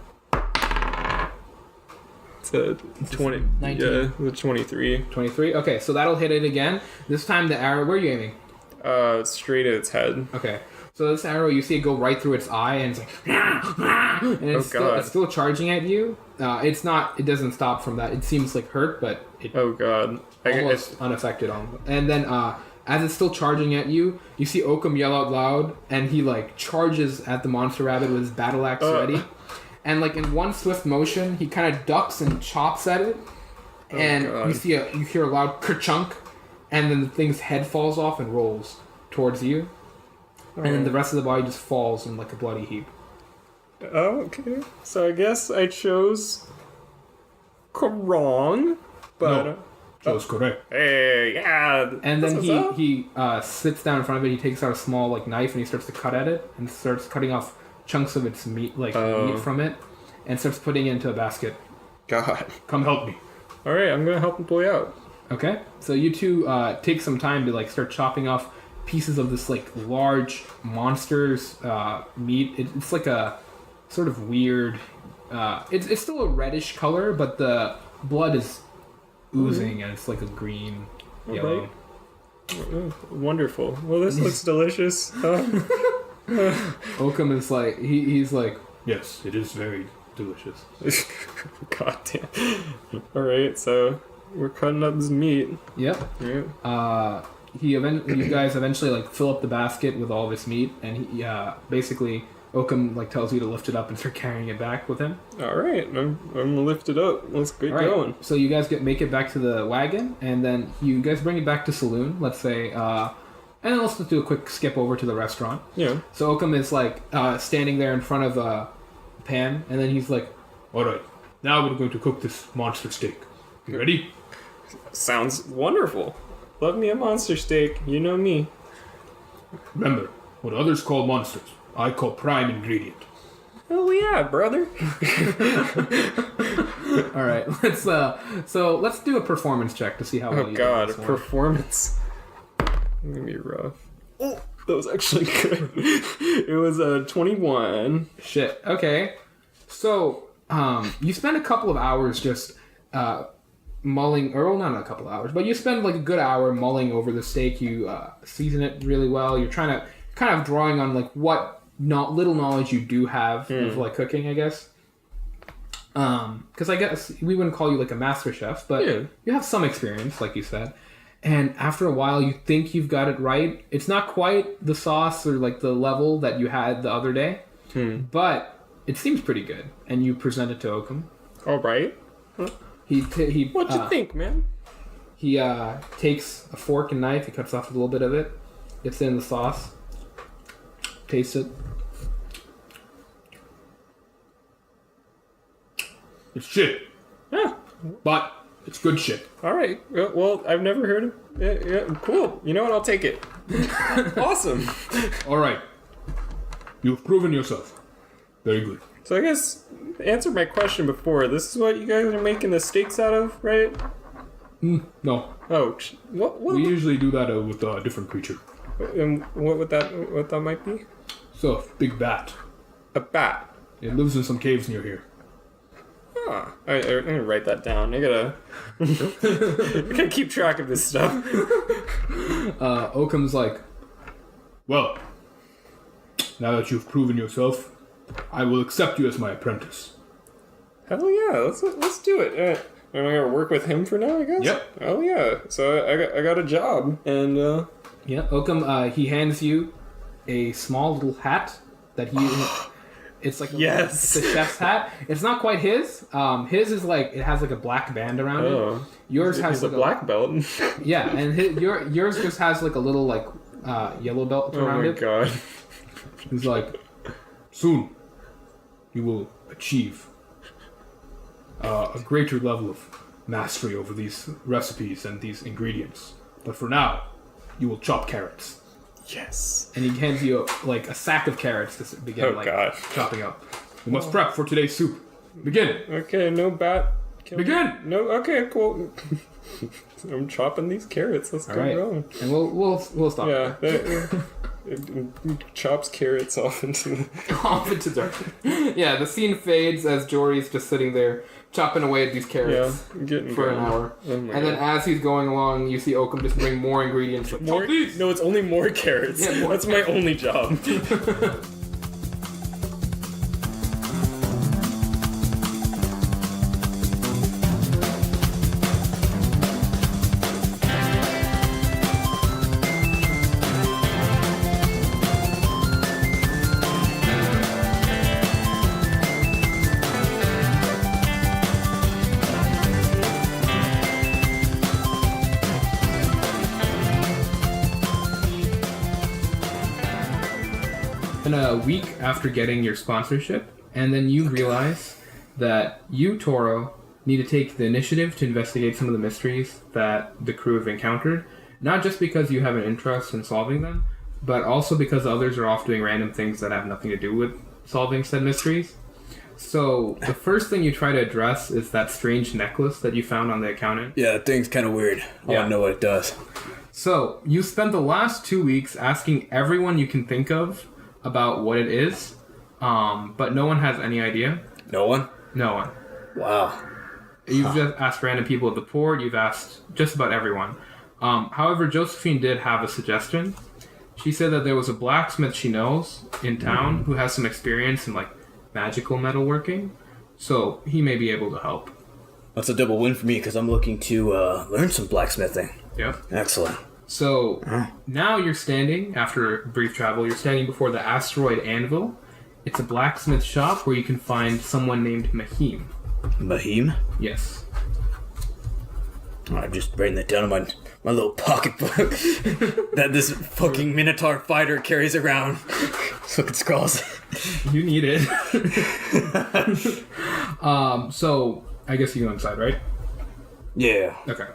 It's a 20. 19. Yeah, the 23. 23. Okay, so that'll hit it again. This time the arrow. Where are you aiming? Straight at its head. Okay. So this arrow, you see it go right through its eye, and it's like, and it's still charging at you. It's not. It doesn't stop from that. It seems like hurt, but it Oh god. almost unaffected on. And then as it's still charging at you, you see Oakham yell out loud, and he like charges at the monster rabbit with his battle axe ready. And like in one swift motion, he kind of ducks and chops at it, and you hear a loud kerchunk, and then the thing's head falls off and rolls towards you. And then the rest of the body just falls in like a bloody heap. Oh, okay. So I guess I chose wrong, but No, chose correct. hey, yeah. And then that's what's up. he sits down in front of it. He takes out a small like knife and he starts to cut at it and starts cutting off chunks of its meat, like meat from it, and starts putting it into a basket. God. Come help me. All right, I'm gonna help the boy out. Okay, so you two take some time to like start chopping off pieces of this like large monster's meat. It's like a sort of weird. It's still a reddish color, but the blood is oozing and it's like a green yellow. Right. Oh, wonderful. Well, this looks delicious. Oakham is like he's like, Yes, it is very delicious. God damn. All right, so we're cutting up this meat. yep. Right. You guys eventually like fill up the basket with all this meat, and he basically Oakham like tells you to lift it up and start carrying it back with him. All right, I'm gonna lift it up. Let's get All right. going. So you guys make it back to the wagon, and then you guys bring it back to saloon. Let's say, and then let's do a quick skip over to the restaurant. Yeah. So Oakham is like standing there in front of a pan, and then he's like, All right, now we're going to cook this monster steak. You ready? Sounds wonderful. Love me a monster steak. You know me. Remember, what others call monsters, I call prime ingredient. Oh yeah, brother. "All right, let's do a performance check to see how well Oh you god, did this one." performance. It's gonna be rough. Oh, that was actually good. It was a 21. Shit. Okay. So, you spend a couple of hours just mulling, or well, not a couple of hours, but you spend like a good hour mulling over the steak. You season it really well. You're trying to kind of drawing on like what little knowledge you do have of like cooking, I guess. Because I guess we wouldn't call you like a master chef, but you have some experience, like you said. And after a while, you think you've got it right. It's not quite the sauce or like the level that you had the other day, but it seems pretty good. And you present it to Oakham. All right. He What you think, man? He takes a fork and knife. He cuts off a little bit of it. Gets it in the sauce. Tastes it. It's shit, Yeah. but it's good shit. All right. Well, I've never heard of. Yeah, cool. You know what? I'll take it. Awesome. All right, you've proven yourself. Very good. So I guess answer my question before. This is what you guys are making the steaks out of, right? No, Oh, what? we usually do that with a different creature. And what that might be? So, big bat. A bat. It lives in some caves near here. Huh. I'm gonna write that down. I gotta keep track of this stuff. Oakham's like, Well, now that you've proven yourself, I will accept you as my apprentice. Hell yeah, let's do it. Am I gonna work with him for now? I guess. Yep. Oh yeah. So I got a job, and yeah, Oakham, he hands you a small little hat that It's like Yes. it's a chef's hat. It's not quite his. His is like it has like a black band around it. Yours has He's a like black belt. yeah, and yours just has like a little like yellow belt Oh around my it. god. He's like, soon you will achieve a greater level of mastery over these recipes and these ingredients. But for now, you will chop carrots. Yes. And he hands you like a sack of carrots to begin God. chopping up. You must prep for today's soup. Begin. Okay, no bat. Begin. No, okay, cool. I'm chopping these carrots. Let's All go right, going. and we'll stop. Yeah, it chops carrots off into the... Off into dirt. Yeah, the scene fades as Jori's just sitting there chopping away at these carrots getting for going. an hour. Oh my And then God. as he's going along, you see Oakham just bring more ingredients. Like, More? "Chop these!" No, it's only more carrots. Yeah, more That's my only job. In a week after getting your sponsorship, and then you realize that you, Toro, need to take the initiative to investigate some of the mysteries that the crew have encountered, not just because you have an interest in solving them, but also because others are off doing random things that have nothing to do with solving said mysteries. So, the first thing you try to address is that strange necklace that you found on the accountant. Yeah, that thing's kind of weird. I Yeah. want to know what it does. So, you spent the last 2 weeks asking everyone you can think of about what it is, but no one has any idea. No one? No one. Wow. You've just asked random people at the port, you've asked just about everyone. However, Josephine did have a suggestion. She said that there was a blacksmith she knows in town who has some experience in, like, magical metalworking, so he may be able to help. That's a double win for me because I'm looking to learn some blacksmithing. Yep. Excellent. So, now you're standing, after brief travel, you're standing before the Asteroid Anvil. It's a blacksmith shop where you can find someone named Mahim. Mahim? Yes. I'm just writing that down in my little pocketbook that this fucking Minotaur fighter carries around. So it scrawls. You need it. So, I guess you go inside, right? Yeah. Okay.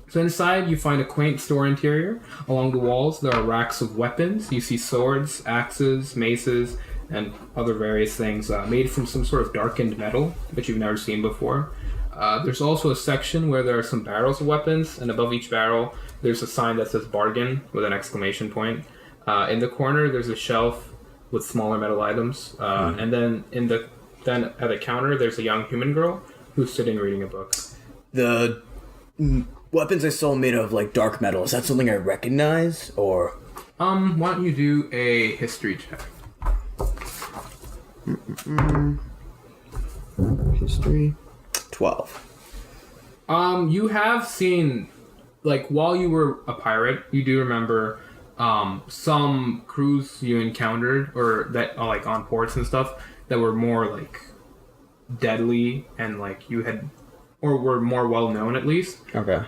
So inside, you find a quaint store interior. Along the walls, there are racks of weapons. You see swords, axes, maces, and other various things made from some sort of darkened metal, which you've never seen before. There's also a section where there are some barrels of weapons, and above each barrel, there's a sign that says bargain with an exclamation point. In the corner, there's a shelf with smaller metal items. And then at the counter, there's a young human girl who's sitting reading a book. The weapons I saw made of like dark metal. Is that something I recognize or? Why don't you do a history check? History. 12. You have seen, like, while you were a pirate, you do remember some crews you encountered, or that like on ports and stuff, that were more like deadly and like you had, or were more well known at least. Okay.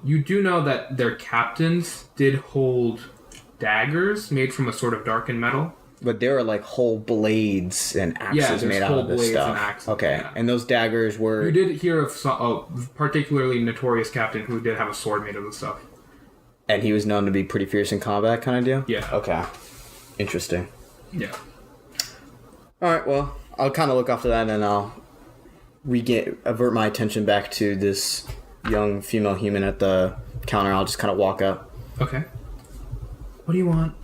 You do know that their captains did hold daggers made from a sort of darkened metal. But there are like whole blades and axes there's made out whole of this blades stuff. and axes, Okay, yeah. and those daggers were. You did hear of a particularly notorious captain who did have a sword made of this stuff. And he was known to be pretty fierce in combat, kind of deal? Yeah. Okay. Interesting. Yeah. Alright, well, I'll kind of look after that and I'll avert my attention back to this young female human at the counter. I'll just kind of walk up. Okay. What do you want?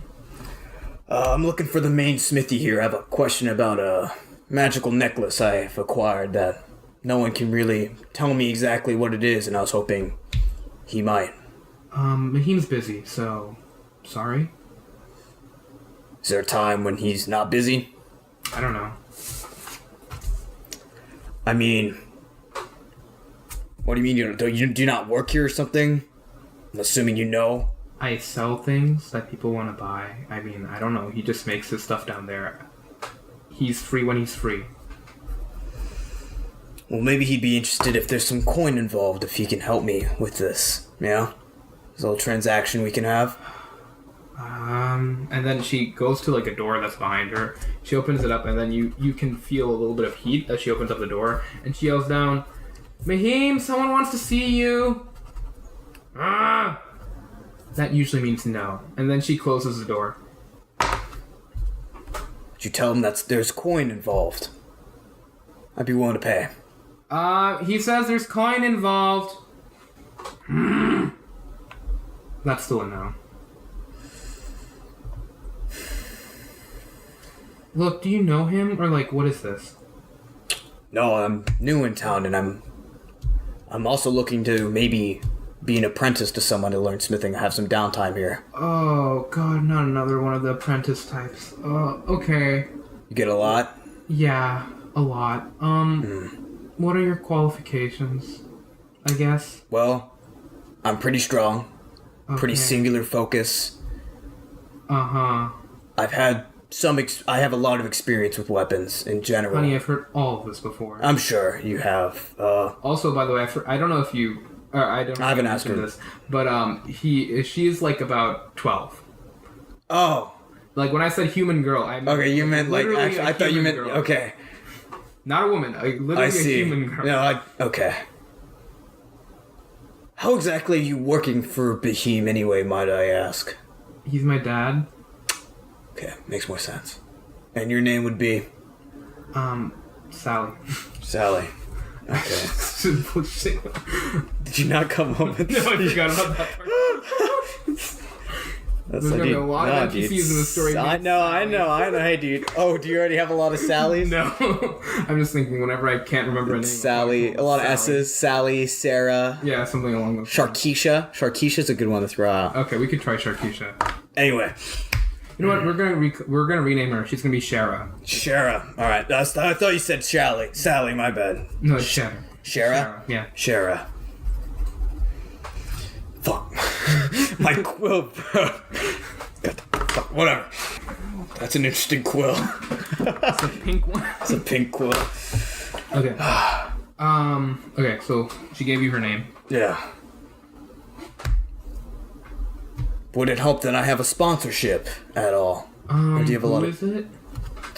I'm looking for the main smithy here. I have a question about a magical necklace I've acquired that no one can really tell me exactly what it is, and I was hoping he might. Mahim's busy, so sorry. Is there a time when he's not busy? I don't know. I mean, what do you mean? Do you not work here or something? I'm assuming you know. I sell things that people want to buy. I mean, I don't know. He just makes his stuff down there. he's free when he's free. Well, maybe he'd be interested if there's some coin involved, if he can help me with this. Yeah? This little transaction we can have. And then she goes to like a door that's behind her. She opens it up, and then you can feel a little bit of heat as she opens up the door, and she yells down, "Mahim, someone wants to see you." Ah! That usually means no. And then she closes the door. Would you tell him there's coin involved? I'd be willing to pay. He says there's coin involved. That's still a no. Look, do you know him, or like, what is this? No, I'm new in town, and I'm also looking to maybe be an apprentice to someone to learn smithing. I have some downtime here. Oh god, not another one of the apprentice types. Okay. You get a lot? Yeah, a lot. What are your qualifications, I guess? Well, I'm pretty strong. Pretty singular focus. I've had I have a lot of experience with weapons in general. Honey, I've heard all of this before. I'm sure you have. Also, by the way, I don't know if you... I haven't asked her this, but she's like about 12. Oh. Like when I said human girl, I meant... Okay, you meant like... Actually, I thought you meant... Girl. Okay. Not a woman, literally I see. a human girl. No, okay. How exactly are you working for Bahim anyway, might I ask? He's my dad. Okay, makes more sense. And your name would be? Sally. Sally. Okay. Did you not come home with No, I forgot about that part. There's gonna be a lot of NPCs in the story. I know. Hey, dude. Oh, do you already have a lot of Sallys? No. I'm just thinking whenever I can't remember a name. Sally. A lot of S's. Sally, Sarah. Yeah, something along those lines. Sharkeisha. Sharkeisha's a good one to throw out. Okay, we could try Sharkeisha. Anyway. You know what? We're gonna rename her. She's gonna be Shara. Shara. All right. I thought you said Sally. Sally. My bad. No, it's Shara. Shara. Yeah. Shara. Fuck. My quill, bro. Fuck. Whatever. That's an interesting quill. It's a pink one. It's a pink quill. Okay. Okay. So she gave you her name. Yeah. Would it help that I have a sponsorship at all? Or do you have a lot is it?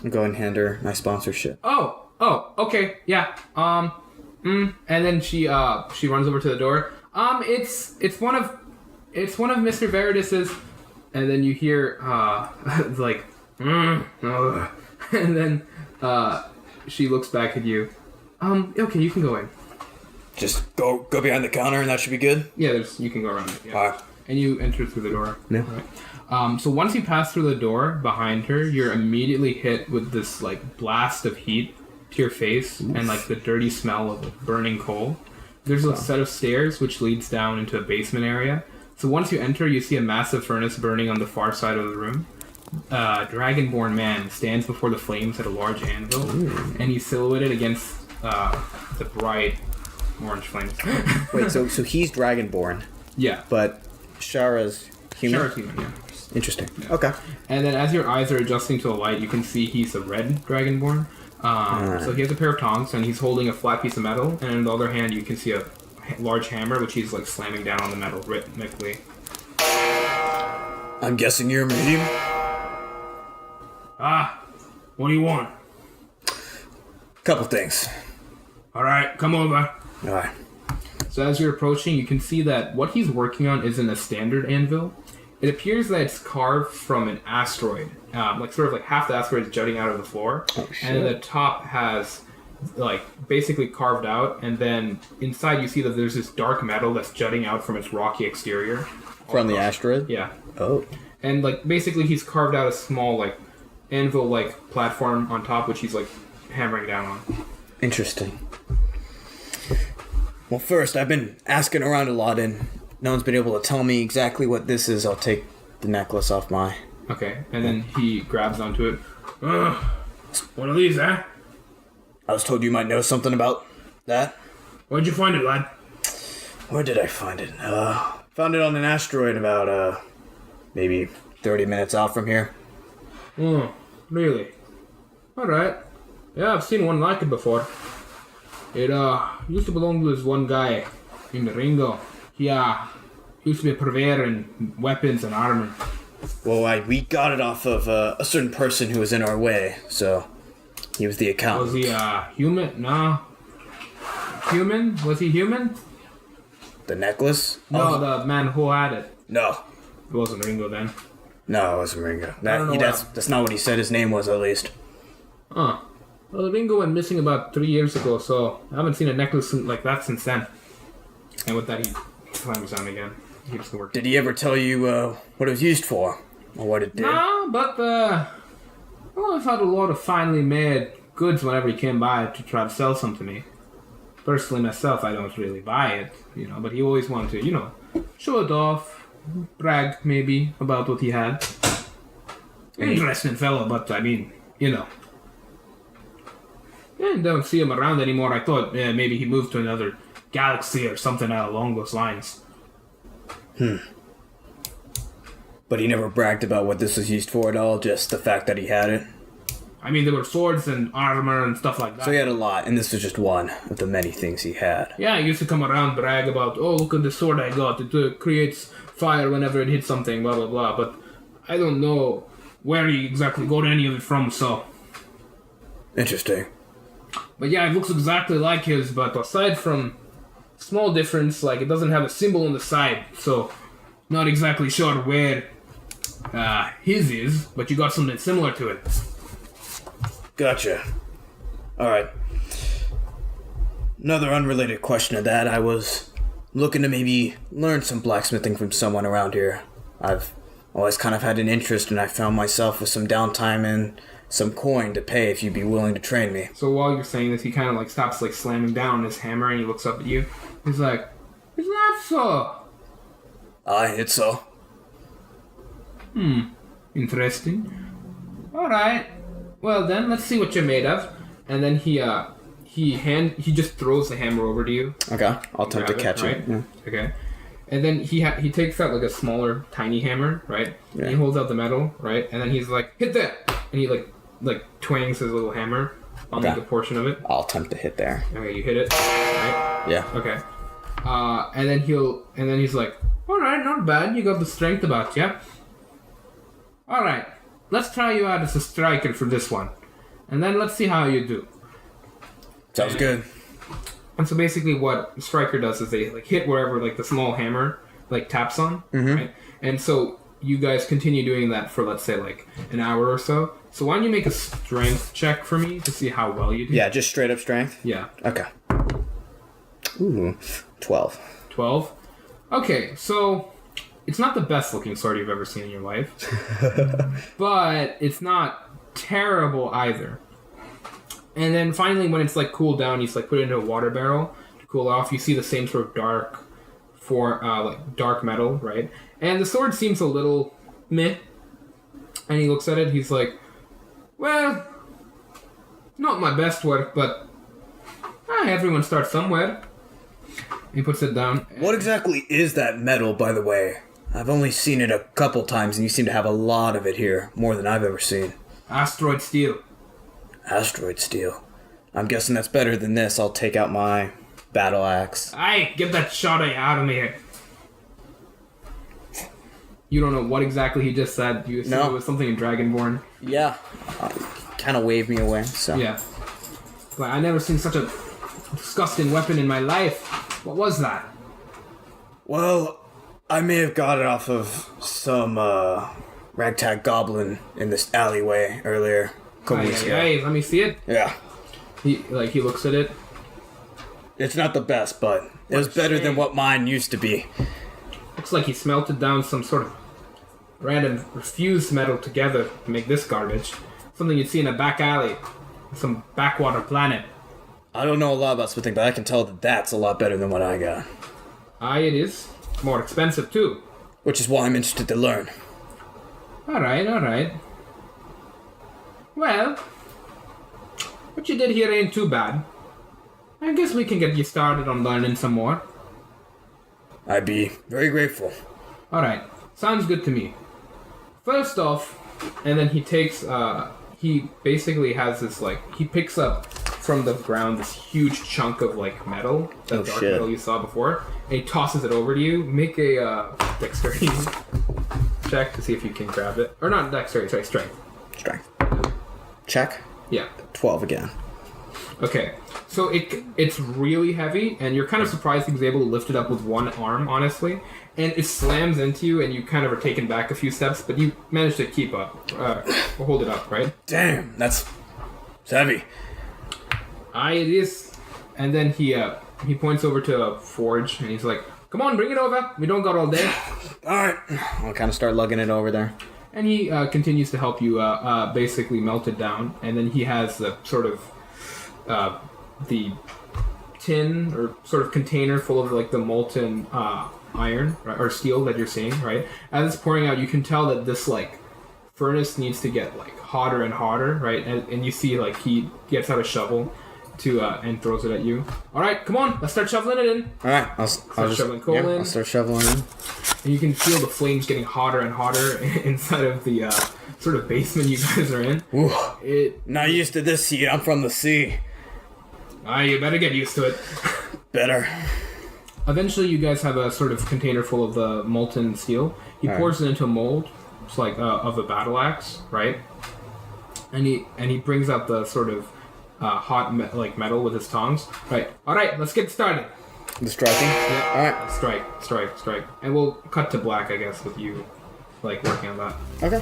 Go and hand her my sponsorship. Oh, okay, yeah. And then she runs over to the door. It's one of Mr. Veridis's, and then you hear like, and then she looks back at you. Okay, you can go in. Just go behind the counter, and that should be good. Yeah, you can go around it. Yeah. All right. And you enter through the door. Yeah. Right. So once you pass through the door behind her, you're immediately hit with this like blast of heat to your face. Oof. And like the dirty smell of burning coal. There's a set of stairs which leads down into a basement area. So once you enter, you see a massive furnace burning on the far side of the room. Dragonborn man stands before the flames at a large anvil, and he's silhouetted against the bright orange flames. Wait, so he's Dragonborn. Yeah. But Shara's human? Shara's human, yeah. Interesting. Yeah. Okay. And then as your eyes are adjusting to the light, you can see he's a red Dragonborn. So he has a pair of tongs, and he's holding a flat piece of metal, and in the other hand you can see a large hammer, which he's like slamming down on the metal rhythmically. I'm guessing you're Mahim? What do you want? Couple things. Alright, come over. Alright. So as you're approaching, you can see that what he's working on isn't a standard anvil. It appears that it's carved from an asteroid. Like half the asteroid is jutting out of the floor. Oh, shit. And then the top has like basically carved out, and then inside you see that there's this dark metal that's jutting out from its rocky exterior. From the asteroid? Yeah. Oh. And like basically he's carved out a small like anvil like platform on top, which he's like hammering down on. Interesting. Well, first, I've been asking around a lot, and no one's been able to tell me exactly what this is. I'll take the necklace off my... Okay, and then he grabs onto it. One of these, eh? I was told you might know something about that. Where'd you find it, lad? Where did I find it? Found it on an asteroid about, maybe 30 minutes out from here. Oh, really? Alright. Yeah, I've seen one like it before. It used to belong to this one guy in Ringo. He used to be a purveyor in weapons and armor. Well, we got it off of a certain person who was in our way, so he was the accountant. Was he human? No. Human? Was he human? The necklace? No, the man who had it. No. It wasn't Ringo then. No, it wasn't Ringo. don't know That's not what he said his name was, at least. Huh. Well, Ringo went missing about 3 years ago, so I haven't seen a necklace like that since then. And with that, he slams down again. He gets to work. Did he ever tell you what it was used for? Or what it did? No, but I've had a lot of finely made goods whenever he came by to try to sell some to me. Personally, myself, I don't really buy it, but he always wanted to, show it off, brag maybe about what he had. Interesting fellow, but I mean, I don't see him around anymore. I thought maybe he moved to another galaxy or something along those lines. But he never bragged about what this was used for at all, just the fact that he had it. I mean, there were swords and armor and stuff like that. So he had a lot, and this was just one of the many things he had. Yeah, he used to come around, brag about, oh, look at the sword I got. It creates fire whenever it hits something, blah, blah, blah. But I don't know where he exactly got any of it from, so... Interesting. But yeah, it looks exactly like his, but aside from small difference, like it doesn't have a symbol on the side, so not exactly sure where his is, but you got something similar to it. Gotcha. Alright. Another unrelated question to that. I was looking to maybe learn some blacksmithing from someone around here. I've always kind of had an interest, and I found myself with some downtime and some coin to pay if you'd be willing to train me. So while you're saying this, he kind of stops slamming down his hammer, and he looks up at you. He's like, "Is that so?" Aye, it's so. Interesting. Alright. Well then, let's see what you're made of. And then he just throws the hammer over to you. Okay, I'll attempt to catch right? it. Yeah. Okay. And then he takes out a smaller, tiny hammer, right? Yeah. And he holds out the metal, right? And then he's like, "Hit that!" And he twangs his little hammer on Okay. a portion of it. I'll attempt to hit there. Okay, you hit it, right? Yeah. Okay. And then he's like, "All right, not bad. You got the strength about you. All right, let's try you out as a striker for this one, and then let's see how you do." Sounds good. And so basically, what striker does is they hit wherever the small hammer taps on, right? And so you guys continue doing that for let's say an hour or so. So why don't you make a strength check for me to see how well you do? Yeah, just straight up strength? Yeah. Okay. Ooh, 12. 12? Okay, so it's not the best looking sword you've ever seen in your life. But it's not terrible either. And then finally when it's cooled down, you put it into a water barrel to cool off. You see the same sort of dark dark metal, right? And the sword seems a little meh. And he looks at it, he's like, "Well, not my best work, but everyone starts somewhere." He puts it down. What exactly is that metal, by the way? I've only seen it a couple times, and you seem to have a lot of it here, more than I've ever seen. Asteroid steel. Asteroid steel. I'm guessing that's better than this. I'll take out my battle axe. Aye, get that shot out of me here. You don't know what exactly he just said. You assume No. it was something in Dragonborn. Yeah. Kind of waved me away, so. Yeah. But I never seen such a disgusting weapon in my life. What was that? Well, I may have got it off of some ragtag goblin in this alleyway earlier. A couple weeks ago. Hey, let me see it. Yeah. He looks at it. It's not the best, but it was better than what mine used to be. Looks like he smelted down some sort of random fused metal together to make this garbage. Something you'd see in a back alley. Some backwater planet. I don't know a lot about smithing, but I can tell that that's a lot better than what I got. Aye, it is. More expensive, too. Which is why I'm interested to learn. Alright. Well, what you did here ain't too bad. I guess we can get you started on learning some more. I'd be very grateful. Alright, sounds good to me. First off, and then he he basically has this he picks up from the ground this huge chunk of metal, the dark metal you saw before, and he tosses it over to you. Make a dexterity check to see if you can grab it, or not dexterity, sorry, strength. Strength. Check. Yeah. 12 again. Okay, so it's really heavy, and you're kind of surprised he was able to lift it up with one arm, honestly. And it slams into you, and you kind of are taken back a few steps, but you manage to keep up, or hold it up, right? Damn, that's heavy. Aye, it is. And then he points over to a forge, and he's like, "Come on, bring it over. We don't got all day." All right, I'll kind of start lugging it over there. And he continues to help you basically melt it down, and then he has the sort of the tin or sort of container full of the molten iron or steel that you're seeing, right? As it's pouring out, you can tell that this furnace needs to get hotter and hotter, right? And you see he gets out a shovel to and throws it at you. All right, come on, let's start shoveling it in. All right, I'll shoveling coal in. I'll start shoveling in. And you can feel the flames getting hotter and hotter inside of the sort of basement you guys are in. Ooh, not used to this heat. I'm from the sea. You better get used to it. Better. Eventually, you guys have a sort of container full of the molten steel. He pours it into a mold, it's of a battle axe, right? And he brings out the sort of hot metal with his tongs. Right. All right, let's get started. The striking. Yeah. All right. Strike. And we'll cut to black, I guess, with you working on that. Okay.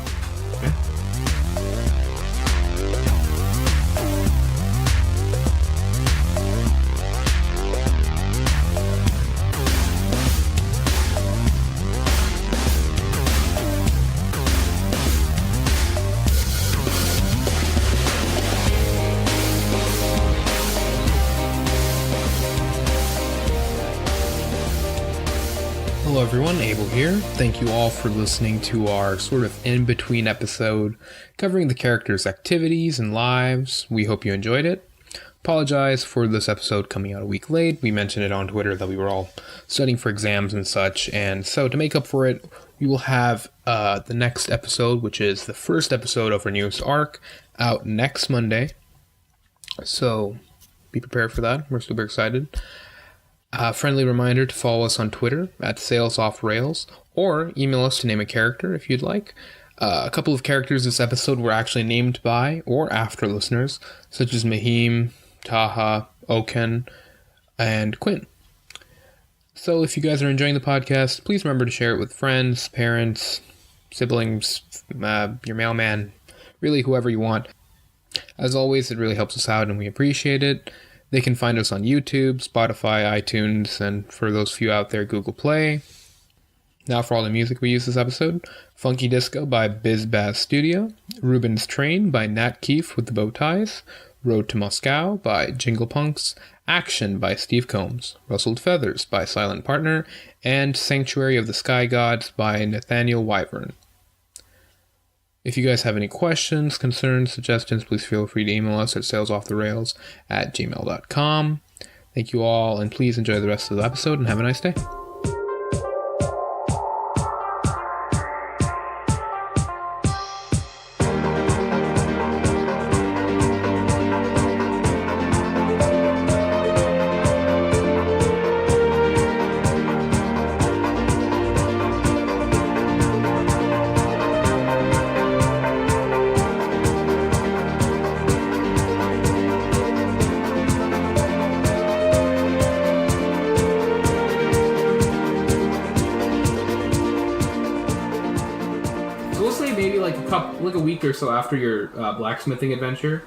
Hello everyone, Abel here. Thank you all for listening to our sort of in-between episode covering the characters' activities and lives. We hope you enjoyed it. Apologize for this episode coming out a week late. We mentioned it on Twitter that we were all studying for exams and such, and so to make up for it, we will have the next episode, which is the first episode of our newest arc, out next Monday. So be prepared for that. We're super excited. A friendly reminder to follow us on Twitter at SalesOffRails, or email us to name a character if you'd like. A couple of characters this episode were actually named by or after listeners, such as Mahim, Taha, Oken, and Quinn. So if you guys are enjoying the podcast, please remember to share it with friends, parents, siblings, your mailman, really whoever you want. As always, it really helps us out and we appreciate it. They can find us on YouTube, Spotify, iTunes, and for those few out there, Google Play. Now for all the music we use this episode. Funky Disco by Biz Baz Studio. Reuben's Train by Nat Keefe with the Bow Ties. Road to Moscow by Jingle Punks. Action by Steve Combs. Rustled Feathers by Silent Partner. And Sanctuary of the Sky Gods by Nathaniel Wyvern. If you guys have any questions, concerns, suggestions, please feel free to email us at salesofftherails@gmail.com. Thank you all, and please enjoy the rest of the episode and have a nice day. A week or so after your blacksmithing adventure,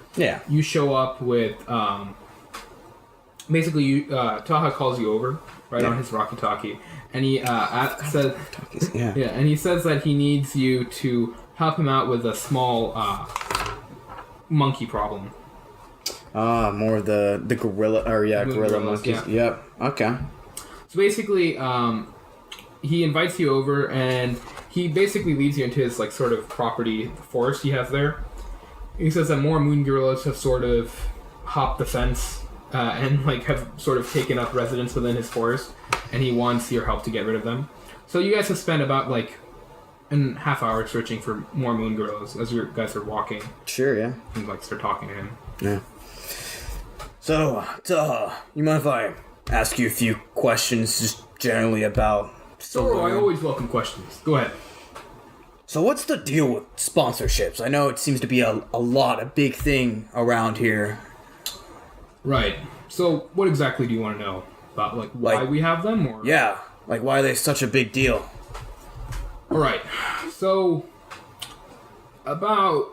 you show up with basically Taha calls you over on his walkie-talkie, and he says and he says that he needs you to help him out with a small monkey problem. More of the gorilla gorilla monkeys. Yeah. Yep. Okay. So basically, he invites you over and he basically leads you into his sort of property, the forest he has there. He says that more moon gorillas have sort of hopped the fence and have sort of taken up residence within his forest, and he wants your help to get rid of them. So you guys have spent about a half hour searching for more moon gorillas as you guys are walking. Sure, yeah. And like start talking to him. Yeah. So, you mind if I ask you a few questions just generally about Toro, I always welcome questions. Go ahead. So what's the deal with sponsorships? I know it seems to be a big thing around here. Right. So what exactly do you want to know? About like why we have them? Or? Yeah, like why are they such a big deal? Alright. So about,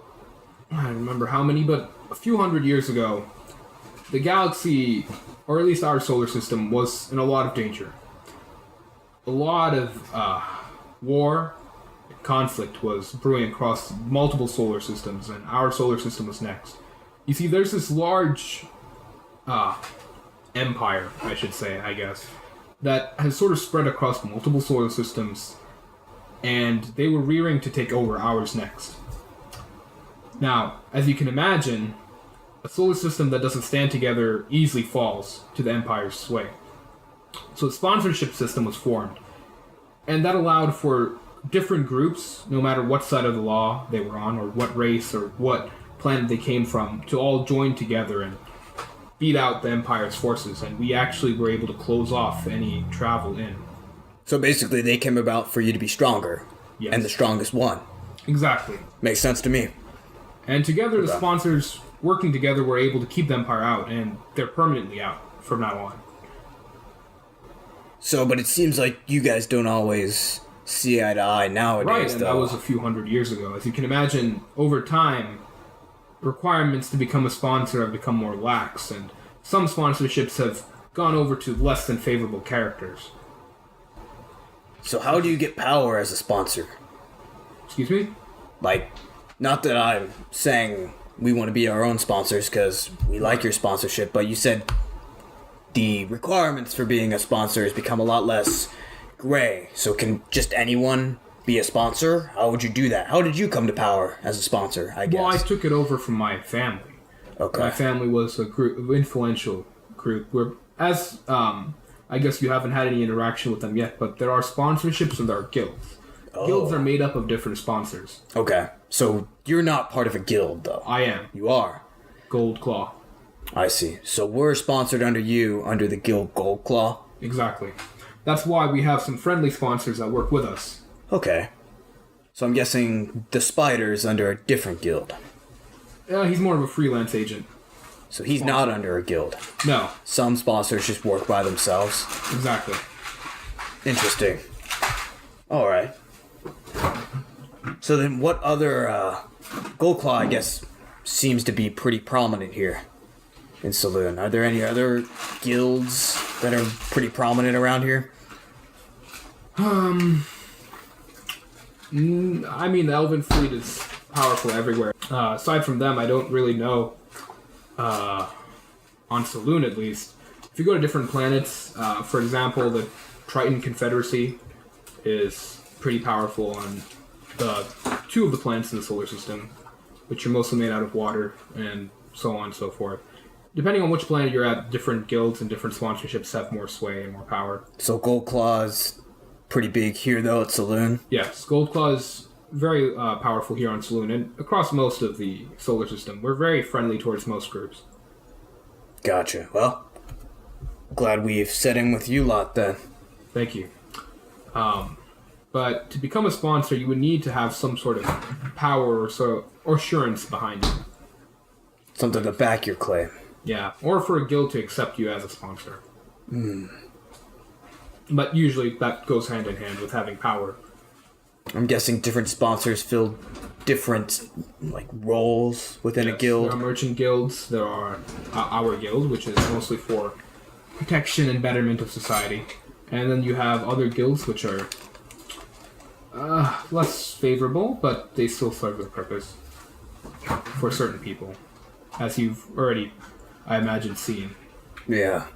I don't remember how many, but a few hundred years ago, the galaxy, or at least our solar system, was in a lot of danger. A lot of war and conflict was brewing across multiple solar systems, and our solar system was next. You see, there's this large empire, I should say, I guess, that has sort of spread across multiple solar systems, and they were rearing to take over ours next. Now, as you can imagine, a solar system that doesn't stand together easily falls to the Empire's sway. So a sponsorship system was formed, and that allowed for different groups, no matter what side of the law they were on, or what race, or what planet they came from, to all join together and beat out the Empire's forces, and we actually were able to close off any travel in. So basically they came about for you to be stronger, Yes. and the strongest won. Exactly. Makes sense to me. And together, the sponsors, working together, were able to keep the Empire out, and they're permanently out from now on. So, but it seems like you guys don't always see eye to eye nowadays, Right, and though. that was a few hundred years ago. As you can imagine, over time, requirements to become a sponsor have become more lax, and some sponsorships have gone over to less than favorable characters. So how do you get power as a sponsor? Excuse me? Like, not that I'm saying we want to be our own sponsors, because we like your sponsorship, but you said the requirements for being a sponsor has become a lot less gray. So can just anyone be a sponsor? How would you do that? How did you come to power as a sponsor, I guess? Well, I took it over from my family. Okay. My family was a group, an influential group, where, as, I guess you haven't had any interaction with them yet, but there are sponsorships and there are guilds. Oh. Guilds are made up of different sponsors. Okay. So you're not part of a guild, though. I am. You are. Gold Claw. I see. So we're sponsored under you, under the guild Gold Claw? Exactly. That's why we have some friendly sponsors that work with us. Okay. So I'm guessing the Spider's under a different guild. He's more of a freelance agent. So he's not under a guild. No, Some sponsors just work by themselves. exactly. Interesting. Alright. So then what other, Goldclaw, I guess, seems to be pretty prominent here in Saloon. Are there any other guilds that are pretty prominent around here? I mean, the Elven fleet is powerful everywhere. Aside from them, I don't really know, on Saloon at least. If you go to different planets, for example, the Triton Confederacy is pretty powerful on the two of the planets in the solar system, which are mostly made out of water, and so on and so forth. Depending on which planet you're at, different guilds and different sponsorships have more sway and more power. So Goldclaw's pretty big here, though, at Saloon. Yes, Goldclaw is very powerful here on Saloon, and across most of the solar system. We're very friendly towards most groups. Gotcha. Well, glad we've set in with you lot, then. Thank you. But to become a sponsor, you would need to have some sort of power or assurance behind you. Something to back your claim. Yeah, or for a guild to accept you as a sponsor. But usually that goes hand in hand with having power. I'm guessing different sponsors fill different, like, roles within a Yes, guild. There are merchant guilds. There are our guild, which is mostly for protection and betterment of society. And then you have other guilds, which are less favorable, but they still serve their purpose for certain people, as you've already, I imagine, seen. Yeah.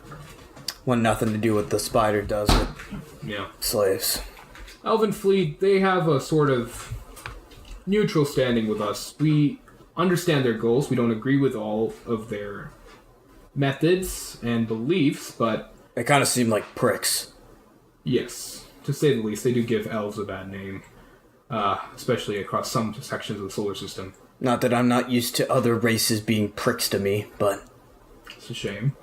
Want nothing to do with the Spider does with Yeah. slaves. Elven Fleet, they have a sort of neutral standing with us. We understand their goals. We don't agree with all of their methods and beliefs, but They kind of seem like pricks. yes, to say the least, they do give elves a bad name. especially across some sections of the solar system. Not that I'm not used to other races being pricks to me, but It's a shame.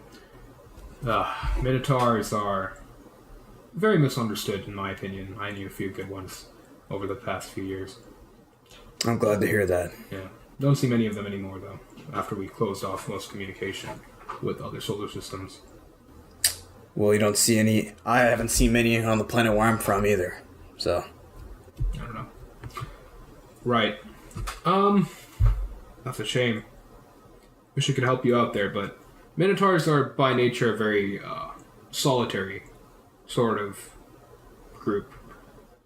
Minotaurs are very misunderstood, in my opinion. I knew a few good ones over the past few years. I'm glad to hear that. Yeah. Don't see many of them anymore, though, after we closed off most communication with other solar systems. Well, you don't see any... I haven't seen many on the planet where I'm from either, so... I don't know. Right. That's a shame. Wish I could help you out there, but Minotaurs are by nature a very solitary sort of group.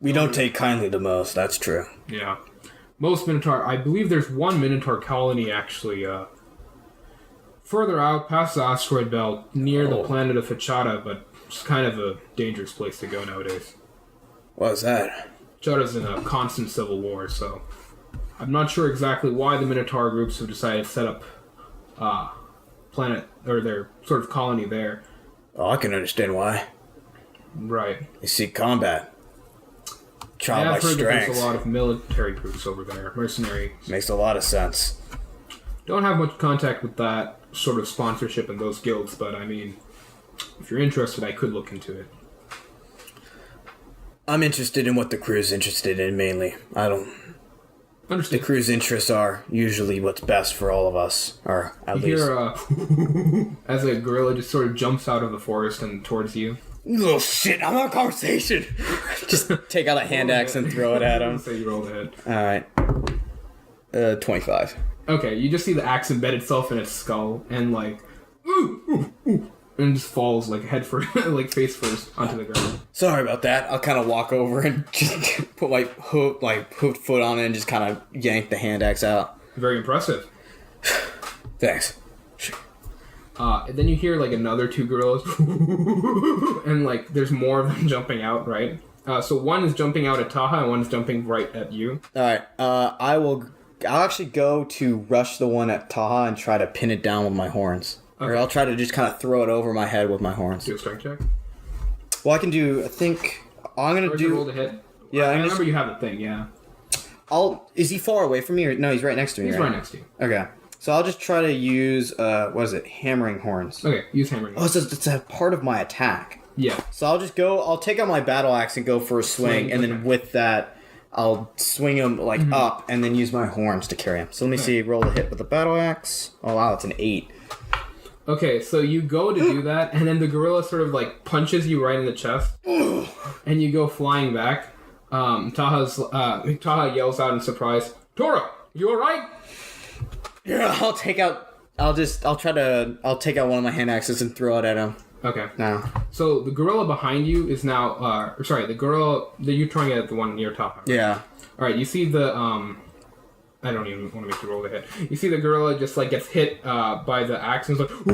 We don't take kindly to most, that's true. Yeah. Most Minotaur, I believe there's one Minotaur colony actually further out past the asteroid belt near the planet of Hachata, but it's kind of a dangerous place to go nowadays. What's that? Hachata's in a constant civil war, so I'm not sure exactly why the Minotaur groups have decided to set up planet or their sort of colony there. Oh, I can understand why. Right. You see combat. Trial by I've heard that strength. there's a lot of military groups over there, mercenary. Makes a lot of sense. Don't have much contact with that sort of sponsorship and those guilds, but I mean, if you're interested, I could look into it. I'm interested in what the crew's interested in, mainly. I don't... The Understand. crew's interests are usually what's best for all of us, or at You least... hear, as a gorilla just sort of jumps out of the forest and towards you. Oh shit, I'm on a conversation! Just take out a hand axe and throw it at him. Say you roll the hit. Alright. 25. Okay, you just see the axe embed itself in its skull and like, and just falls like head first, like face first onto the ground. Sorry about that. I'll kind of walk over and just put my hoofed foot on it and just kind of yank the hand axe out. Very impressive. Thanks. And then you hear like another two gorillas, and like there's more of them jumping out, right? So one is jumping out at Taha and one is jumping right at you. Alright, I'll actually go to rush the one at Taha and try to pin it down with my horns. Okay. Or I'll try to just kind of throw it over my head with my horns. Do a strength check. Well, I can do, I think, I'm going Or to roll do... to hit. Yeah, I remember you have the thing, yeah. Is he far away from me? Or no, he's right next to me, He's right? right next to you. Okay. So I'll just try to use, what is it? Hammering horns. Okay, use hammering. Oh, so it's a part of my attack. Yeah. So I'll take out my battle axe and go for a swing, and then with that, I'll swing him, up, and then use my horns to carry him. So let me see, roll the hit with the battle axe. Oh, wow, it's an 8. Okay, so you go to do that, and then the gorilla sort of like punches you right in the chest, and you go flying back. Taha yells out in surprise, "Toro, you alright?" Yeah, I'll take out one of my hand axes and throw it at him. Okay. Now. So the gorilla behind you is now, the gorilla that you're trying at the one near Taha. Right? Yeah. All right. You see the I don't even want to make you roll the hit. You see the gorilla just like gets hit by the axe and it's like,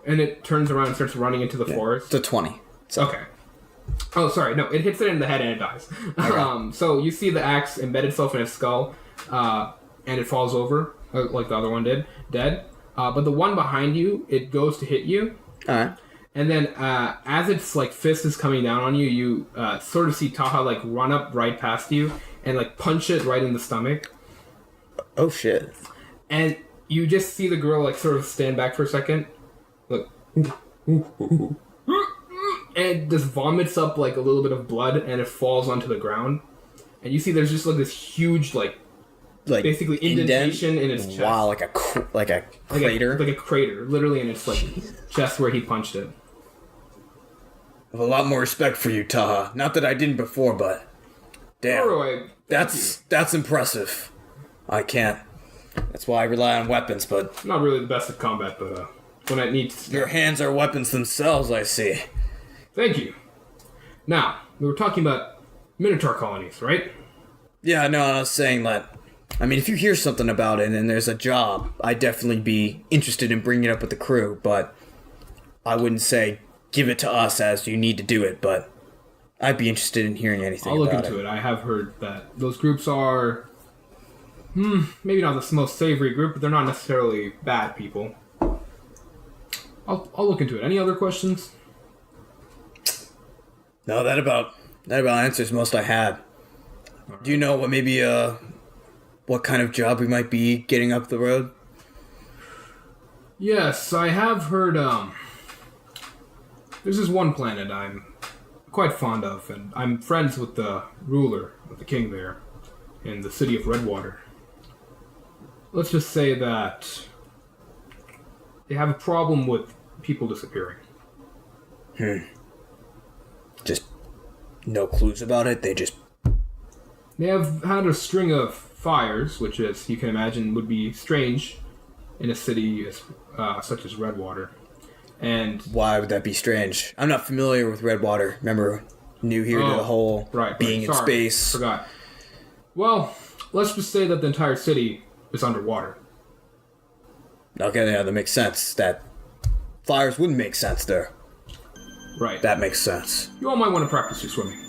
and it turns around and starts running into the forest. It's a 20. Okay. Oh, sorry. No, it hits it in the head and it dies. Okay. So you see the axe embed itself in its skull, and it falls over like the other one did, dead. But the one behind you, it goes to hit you. All right. And then, as its like fist is coming down on you, you sort of see Taha like run up right past you and like punch it right in the stomach. Oh shit! And you just see the girl like sort of stand back for a second, look, and it just vomits up like a little bit of blood, and it falls onto the ground. And you see there's just like this huge like basically indentation in its chest. Wow, like a crater. Like a crater, literally in its like chest where he punched it. I have a lot more respect for you, Taha. Not that I didn't before, but damn, Toro, that's impressive. I can't. That's why I rely on weapons, but I'm not really the best at combat, but when I need to. Your hands are weapons themselves, I see. Thank you. Now, we were talking about Minotaur colonies, right? Yeah, no, I was saying that. I mean, if you hear something about it and there's a job, I'd definitely be interested in bringing it up with the crew, but I wouldn't say give it to us as you need to do it, but I'd be interested in hearing anything I'll look about into it. I have heard that those groups are, maybe not the most savory group, but they're not necessarily bad people. I'll look into it. Any other questions? No, that about answers most I had. Do you know what kind of job we might be getting up the road? Yes, I have heard, there's this one planet I'm quite fond of, and I'm friends with the ruler, with the king there, in the city of Redwater. Let's just say that they have a problem with people disappearing. Just no clues about it? They have had a string of fires, which, as you can imagine, would be strange in a city such as Redwater. And why would that be strange? I'm not familiar with Redwater. Remember, new here to the whole being in space. Forgot. Well, let's just say that the entire city is underwater. Okay, yeah, that makes sense. That fires wouldn't make sense there. Right. That makes sense. You all might want to practice your swimming.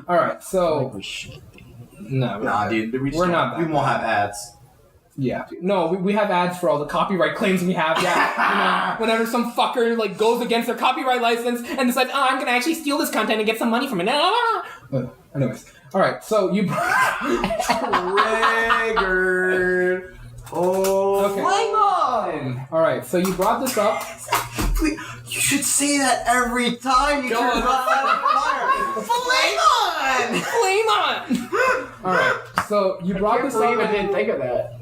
All right, so no, Nah, dude, We're not We that won't have ads. yeah, no, we have ads for all the copyright claims we have. Yeah, whenever some fucker like goes against their copyright license and decides, oh, I'm gonna actually steal this content and get some money from it. Anyways, all right, so you Triggered. Oh, Okay. Lemon! all right, so you brought this up. Please, you should say that every time you turn fire. Flame on! Flame on! All right, so you brought this up. I didn't think of that.